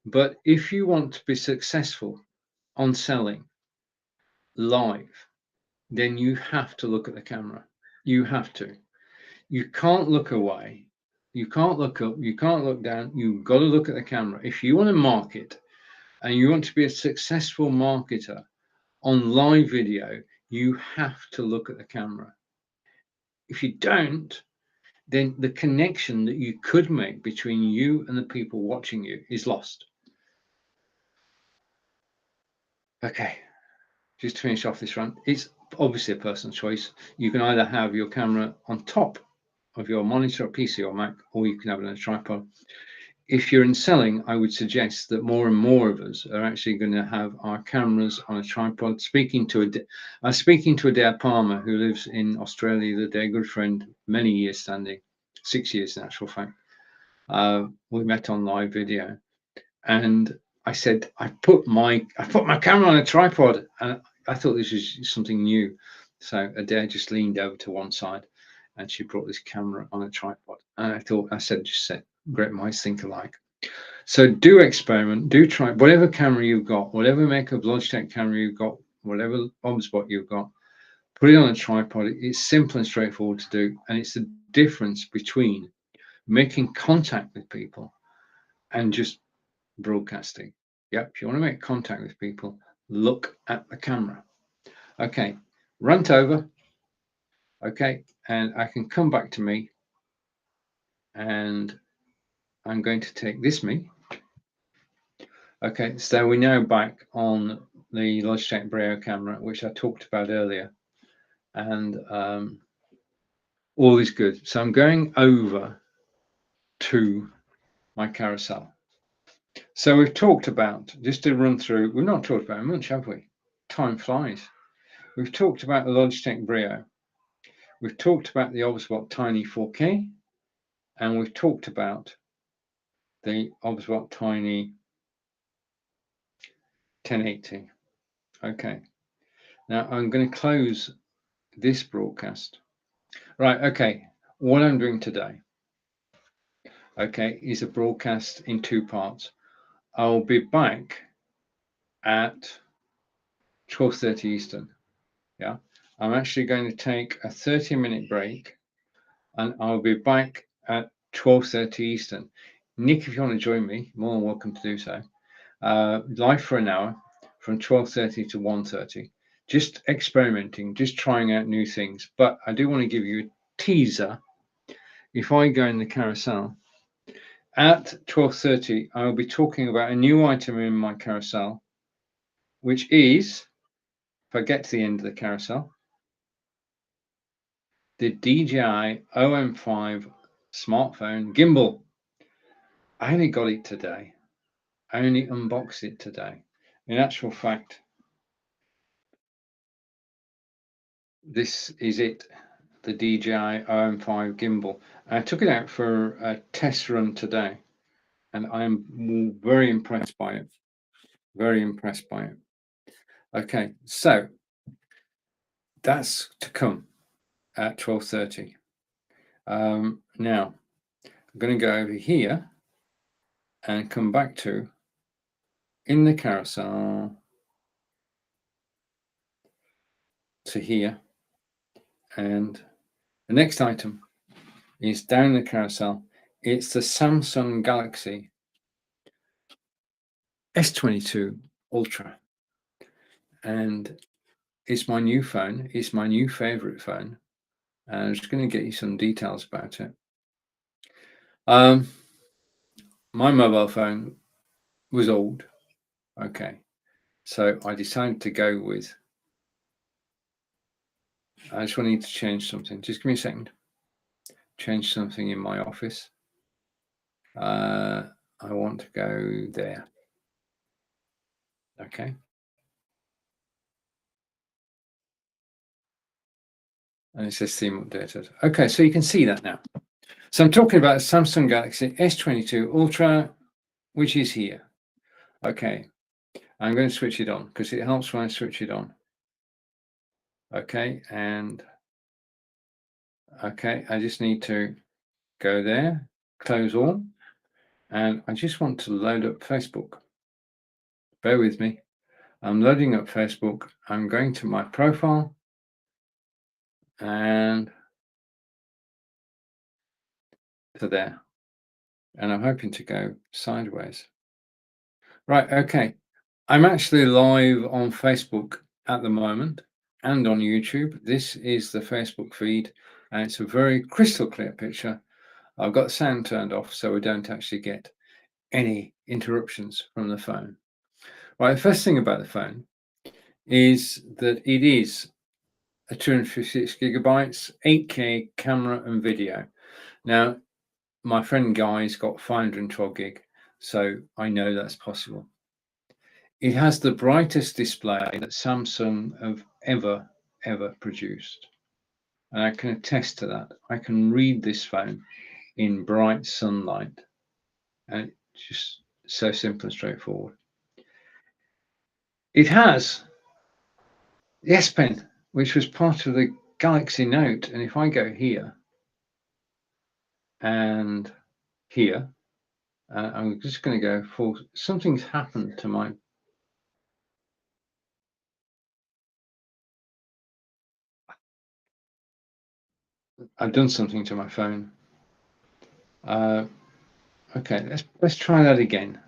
but if you want to be successful on selling live, then you have to look at the camera. You have to. You can't look away. You can't look up. You can't look down. You've got to look at the camera. If you want to market and you want to be a successful marketer on live video, you have to look at the camera. If you don't, then the connection that you could make between you and the people watching you is lost. Okay, just to finish off this rant, it's obviously a personal choice. You can either have your camera on top of your monitor or PC or Mac, or you can have it on a tripod. If you're in selling, I would suggest that more and more of us are actually going to have our cameras on a tripod. I was speaking to Adair Palmer, who lives in Australia, the day, good friend, many years standing, 6 years in actual fact. We met on live video, and I said, I put my camera on a tripod, and I thought this was something new. So Adair just leaned over to one side, and she brought this camera on a tripod. And I said, great minds think alike. So do experiment, do try whatever camera you've got, whatever make of Logitech camera you've got, whatever OBSPOT you've got, put it on a tripod. It's simple and straightforward to do, and it's the difference between making contact with people and just broadcasting. Yeah, if you want to make contact with people, look at the camera. Okay, rant over. Okay, and I can come back to me, and I'm going to take this me. Okay, so we're now back on the Logitech Brio camera, which I talked about earlier. And All is good. So I'm going over to my carousel. So we've talked about, just to run through, we've not talked about much, have we? Time flies. We've talked about the Logitech Brio. We've talked about the Obsbot Tiny 4K, and we've talked about the Obsbot Tiny 1080. Okay. Now I'm going to close this broadcast. Right. Okay. What I'm doing today, okay, is a broadcast in two parts. I'll be back at 12:30 Eastern. Yeah. I'm actually going to take a 30-minute break, and I'll be back at 12:30 Eastern. Nick, if you want to join me, more than welcome to do so. Live for an hour from 12:30 to 1:30. Just experimenting, just trying out new things. But I do want to give you a teaser. If I go in the carousel, at 12:30, I will be talking about a new item in my carousel, which is, if I get to the end of the carousel, the DJI OM5 smartphone gimbal. I only got it today. I only unboxed it today. In actual fact, this is it, the DJI OM5 gimbal. I took it out for a test run today, and I am very impressed by it. Very impressed by it. Okay, so that's to come at 12:30. Now, I'm going to go over here and come back to in the carousel to here, and the next item is down the carousel. It's the Samsung Galaxy S22 Ultra, and it's my new phone. It's my new favorite phone, and I'm just going to get you some details about it. My mobile phone was old. Okay, so I decided to go with. I just need to change something. Just give me a second. Change something in my office. I want to go there. Okay. And it says theme updated. Okay, so you can see that now. So I'm talking about Samsung Galaxy S22 Ultra, which is here. Okay, I'm going to switch it on because it helps when I switch it on. Okay, and okay, I just need to go there, close all, and I just want to load up Facebook. Bear with me. I'm loading up Facebook. I'm going to my profile and to there. And I'm hoping to go sideways. Right, okay. I'm actually live on Facebook at the moment and on YouTube. This is the Facebook feed, and it's a very crystal clear picture. I've got sound turned off so we don't actually get any interruptions from the phone. Right, the first thing about the phone is that it is a 256 gigabytes, 8K camera and video. Now, my friend Guy's got 512 gig, so I know that's possible. It has the brightest display that Samsung have ever produced. And I can attest to that. I can read this phone in bright sunlight. And it's just so simple and straightforward. It has the S Pen, which was part of the Galaxy Note. And if I go here and here, I'm just going to go for something's happened to my. I've done something to my phone. Okay, let's try that again.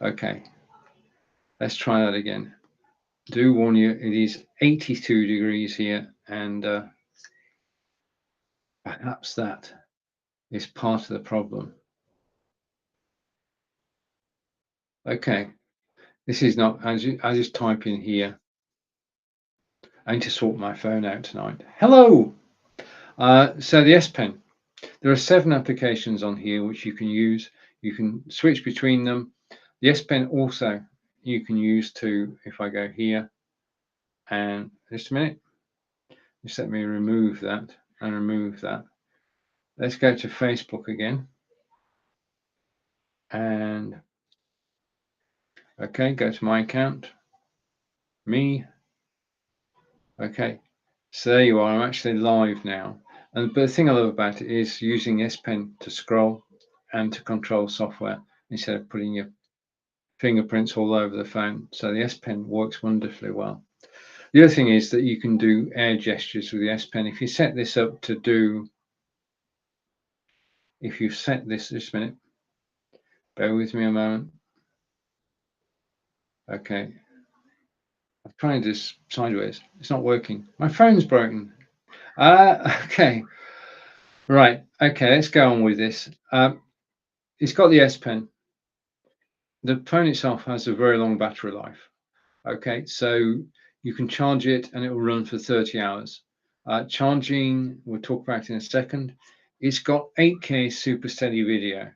Okay, let's try that again. Do warn you, it is 82 degrees here, and perhaps that is part of the problem. Okay, this is not. I just type in here. I need to sort my phone out tonight. Hello, So the S Pen, there are 7 applications on here which you can use. You can switch between them. The S Pen also you can use to, if I go here, and just a minute, just let me remove that and remove that. Let's go to Facebook again. And okay, go to my account, me. Okay, so there you are. I'm actually live now. But the thing I love about it is using S Pen to scroll and to control software instead of putting your fingerprints all over the phone. So the S Pen works wonderfully well. The other thing is that you can do air gestures with the S Pen. If you set this up to do, if you set this, just a minute, bear with me a moment. Okay, I'm trying this sideways. It's not working. My phone's broken. Okay. Right. Okay, let's go on with this. It's got the S Pen. The phone itself has a very long battery life. Okay, so you can charge it and it will run for 30 hours. Charging, we'll talk about in a second. It's got 8K super steady video,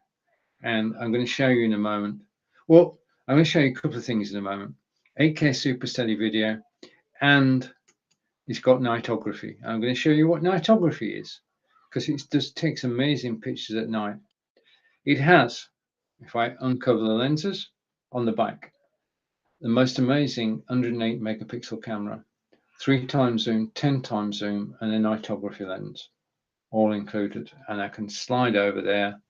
and I'm going to show you in a moment. Well, I'm going to show you a couple of things in a moment. 8K super steady video, and it's got nightography. I'm going to show you what nightography is, because it just takes amazing pictures at night. It has, if I uncover the lenses on the back, the most amazing 108 megapixel camera, 3 times zoom, 10 times zoom, and a nightography lens, all included. And I can slide over there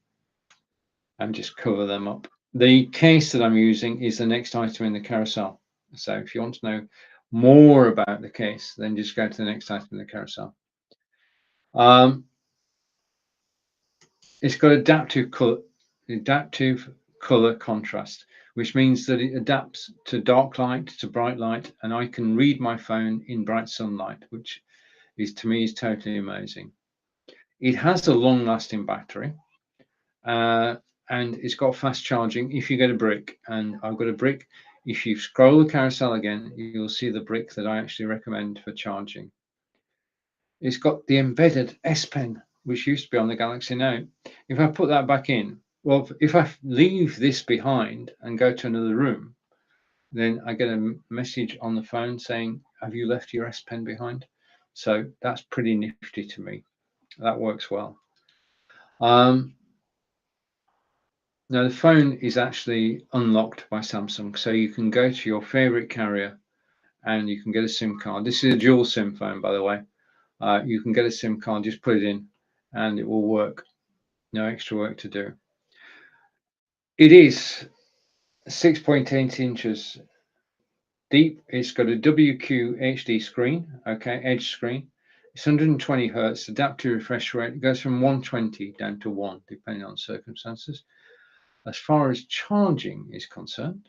and just cover them up. The case that I'm using is the next item in the carousel. So if you want to know more about the case, then just go to the next item in the carousel. It's got adaptive color contrast, which means that it adapts to dark light, to bright light, and I can read my phone in bright sunlight, which is, to me, is totally amazing. It has a long-lasting battery, and it's got fast charging if you get a brick, and I've got a brick. If you scroll the carousel again, you'll see the brick that I actually recommend for charging. It's got the embedded S Pen, which used to be on the Galaxy Note. If I put that back in, well, if I leave this behind and go to another room, then I get a message on the phone saying, have you left your S Pen behind? So that's pretty nifty to me. That works well. Now, the phone is actually unlocked by Samsung, so you can go to your favorite carrier and you can get a SIM card. This is a dual SIM phone, by the way. You can get a SIM card, just put it in, and it will work. No extra work to do. It is 6.8 inches deep. It's got a WQHD screen, okay, edge screen. It's 120 hertz, adaptive refresh rate. It goes from 120 down to 1, depending on circumstances. As far as charging is concerned,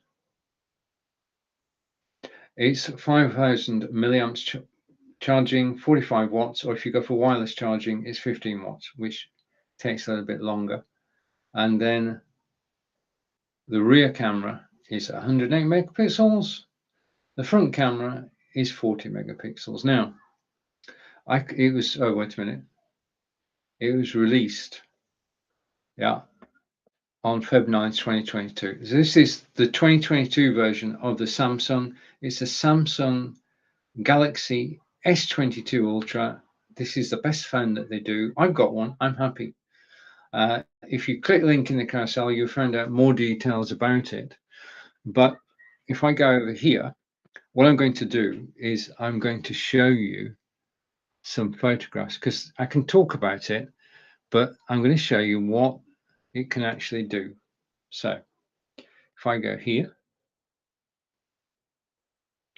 it's 5,000 milliamps charging, 45 watts, or if you go for wireless charging, it's 15 watts, which takes a little bit longer. And then the rear camera is 108 megapixels. The front camera is 40 megapixels. Now, it was, oh, wait a minute. It was released, yeah, on Feb 9th, 2022. So this is the 2022 version of the Samsung. It's a Samsung Galaxy S22 Ultra. This is the best phone that they do. I've got one. I'm happy. If you click the link in the carousel, you'll find out more details about it. But if I go over here, what I'm going to do is I'm going to show you some photographs, because I can talk about it, but I'm going to show you what it can actually do. So if I go here,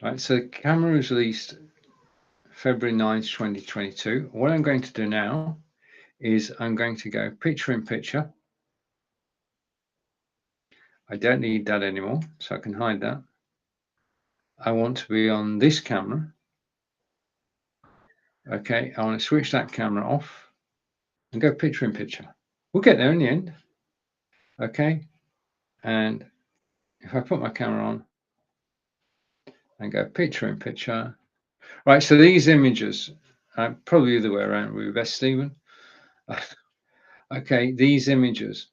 right, so the camera was released February 9th, 2022. What I'm going to do now is I'm going to go picture in picture. I don't need that anymore, so I can hide that. I want to be on this camera. Okay, I want to switch that camera off and go picture in picture. We'll get there in the end. Okay, and if I put my camera on and go picture in picture, right, so these images, Probably the other way around, we best, Stephen. Okay, these images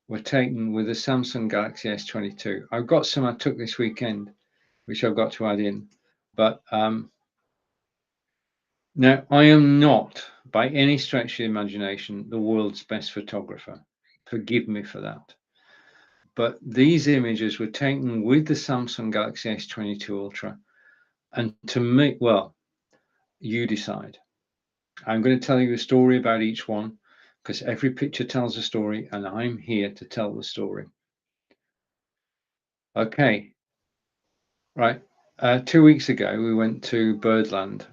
were taken with the Samsung Galaxy S22. I've got some I took this weekend, which I've got to add in. But now, I am not, by any stretch of the imagination, the world's best photographer. Forgive me for that. But these images were taken with the Samsung Galaxy S22 Ultra. And to me, well, you decide. I'm going to tell you a story about each one, because every picture tells a story, and I'm here to tell the story. Okay, right. 2 weeks ago, we went to Birdland,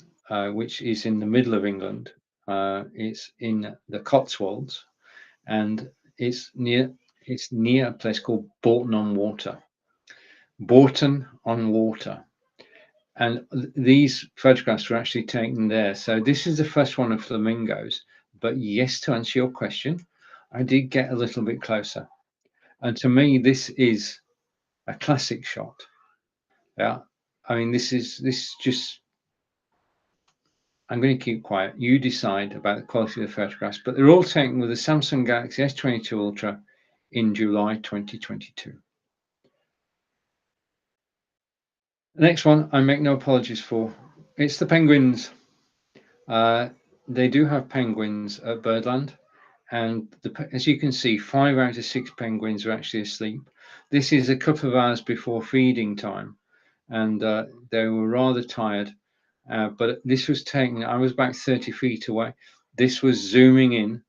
which is in the middle of England. It's in the Cotswolds, and it's near a place called Bourton on Water. Bourton on Water. And these photographs were actually taken there. So this is the first one of flamingos. But yes, to answer your question, I did get a little bit closer. And to me, this is a classic shot. Yeah. I mean, this just, I'm going to keep quiet. You decide about the quality of the photographs, but they're all taken with the Samsung Galaxy S22 Ultra in July 2022. The next one, I make no apologies for. It's the penguins. They do have penguins at Birdland, and as you can see, 5 out of 6 penguins are actually asleep. This is a couple of hours before feeding time, and they were rather tired. But this was taken, I was back 30 feet away. This was zooming in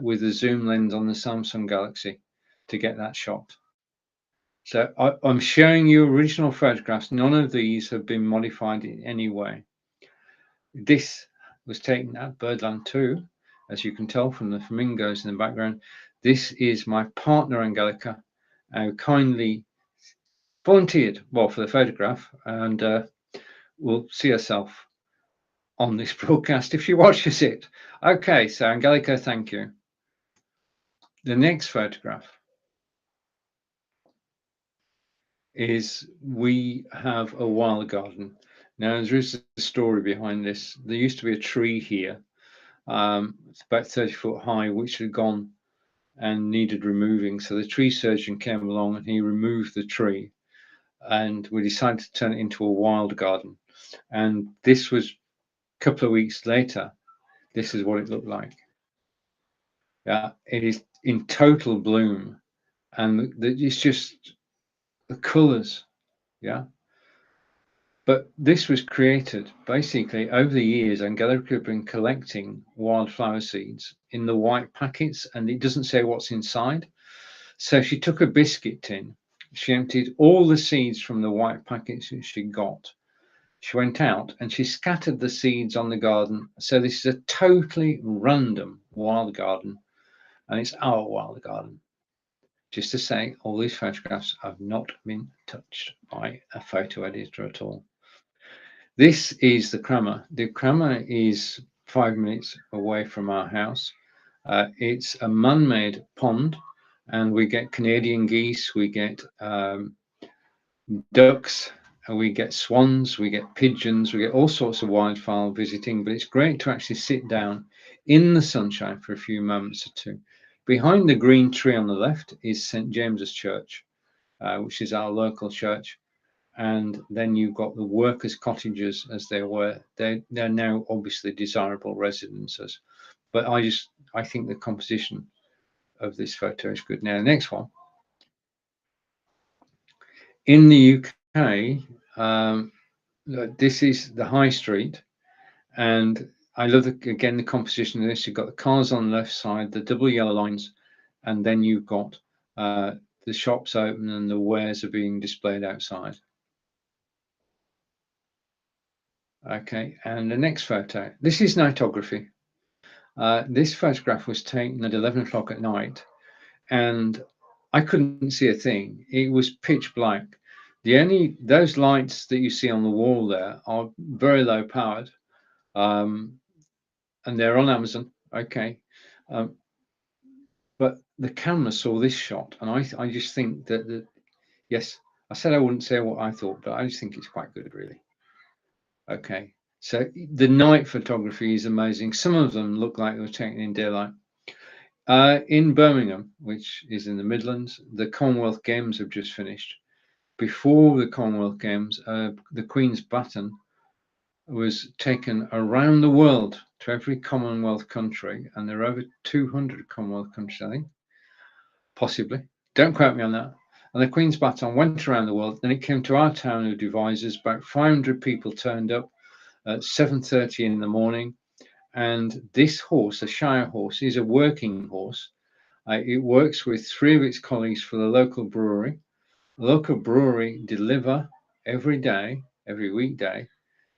with a zoom lens on the Samsung Galaxy to get that shot. So I'm showing you original photographs. None of these have been modified in any way. This was taken at Birdland 2, as you can tell from the flamingos in the background. This is my partner, Angelica, who kindly volunteered, well, for the photograph, and will see herself on this broadcast if she watches it. Okay, so Angelica, thank you. The next photograph is we have a wild garden. Now, there is a story behind this. There used to be a tree here. It's about 30 foot high, which had gone and needed removing. So the tree surgeon came along and he removed the tree, and we decided to turn it into a wild garden. And this was a couple of weeks later. This is what it looked like. Yeah, it is in total bloom, and it's just the colors. Yeah. But this was created basically over the years. Angelica had been collecting wildflower seeds in the white packets, and it doesn't say what's inside. So she took a biscuit tin, she emptied all the seeds from the white packets that she got. She went out and she scattered the seeds on the garden. So this is a totally random wild garden, and it's our wild garden. Just to say, all these photographs have not been touched by a photo editor at all. This is the Crammer. The Crammer is 5 minutes away from our house. It's a man-made pond, and we get Canadian geese, we get ducks, and we get swans, we get pigeons, we get all sorts of wildfowl visiting. But it's great to actually sit down in the sunshine for a few moments or two. Behind the green tree on the left is St. James's Church, which is our local church. And then you've got the workers' cottages as they were. They're now obviously desirable residences. But I think the composition of this photo is good. Now, the next one. In the UK, this is the high street, and I love again the composition of this. You've got the cars on the left side, the double yellow lines, and then you've got the shops open and the wares are being displayed outside. Okay, and the next photo. This is nightography. This photograph was taken at 11 o'clock at night, and I couldn't see a thing. It was pitch black. Those lights that you see on the wall there are very low powered, and they're on Amazon. Okay, but the camera saw this shot, and I just think that yes, I said I wouldn't say what I thought, but I just think it's quite good, really. Okay, So the night photography is amazing. Some of them look like they were taken in daylight. In Birmingham, which is in the Midlands, the Commonwealth Games have just finished. Before the Commonwealth Games, the Queen's baton was taken around the world to every Commonwealth country, and there are over 200 Commonwealth countries, I think, possibly. Don't quote me on that. And the Queen's baton went around the world. Then it came to our town of Devizes. About 500 people turned up at 7:30 in the morning. And this horse, a Shire horse, is a working horse. It works with 3 of its colleagues for the local brewery. The local brewery deliver every day, every weekday,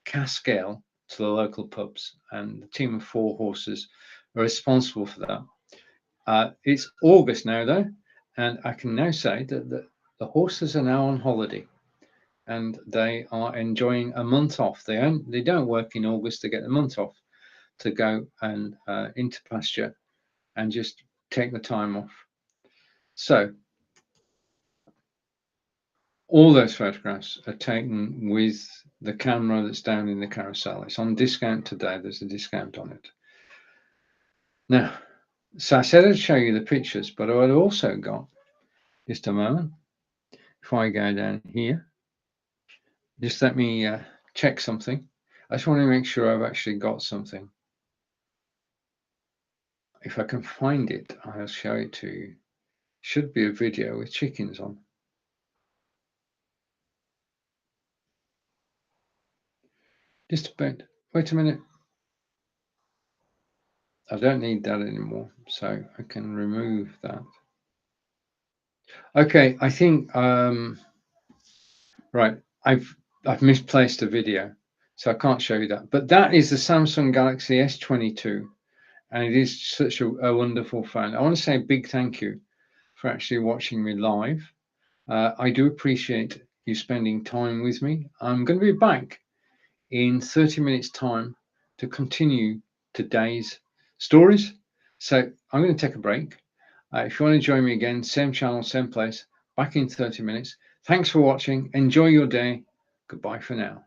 cask ale to the local pubs. And the team of 4 horses are responsible for that. It's August now, though, and I can now say that the horses are now on holiday, and they are enjoying a month off. They don't work in August. They get a month off to go and into pasture and just take the time off. So all those photographs are taken with the camera that's down in the carousel. It's on discount today. There's a discount on it. Now, so I said I'd show you the pictures, but I'd also got, just a moment, if I go down here, just let me check something. I just want to make sure I've actually got something. If I can find it, I'll show it to you. Should be a video with chickens on. Just a bit. Wait a minute. I don't need that anymore, so I can remove that. Okay, I think right. I've misplaced a video, so I can't show you that. But that is the Samsung Galaxy S22, and it is such a wonderful phone. I want to say a big thank you for actually watching me live. I do appreciate you spending time with me. I'm going to be back in 30 minutes time to continue today's stories. So I'm going to take a break. If you want to join me again, same channel, same place, back in 30 minutes. Thanks for watching. Enjoy your day. Goodbye for now.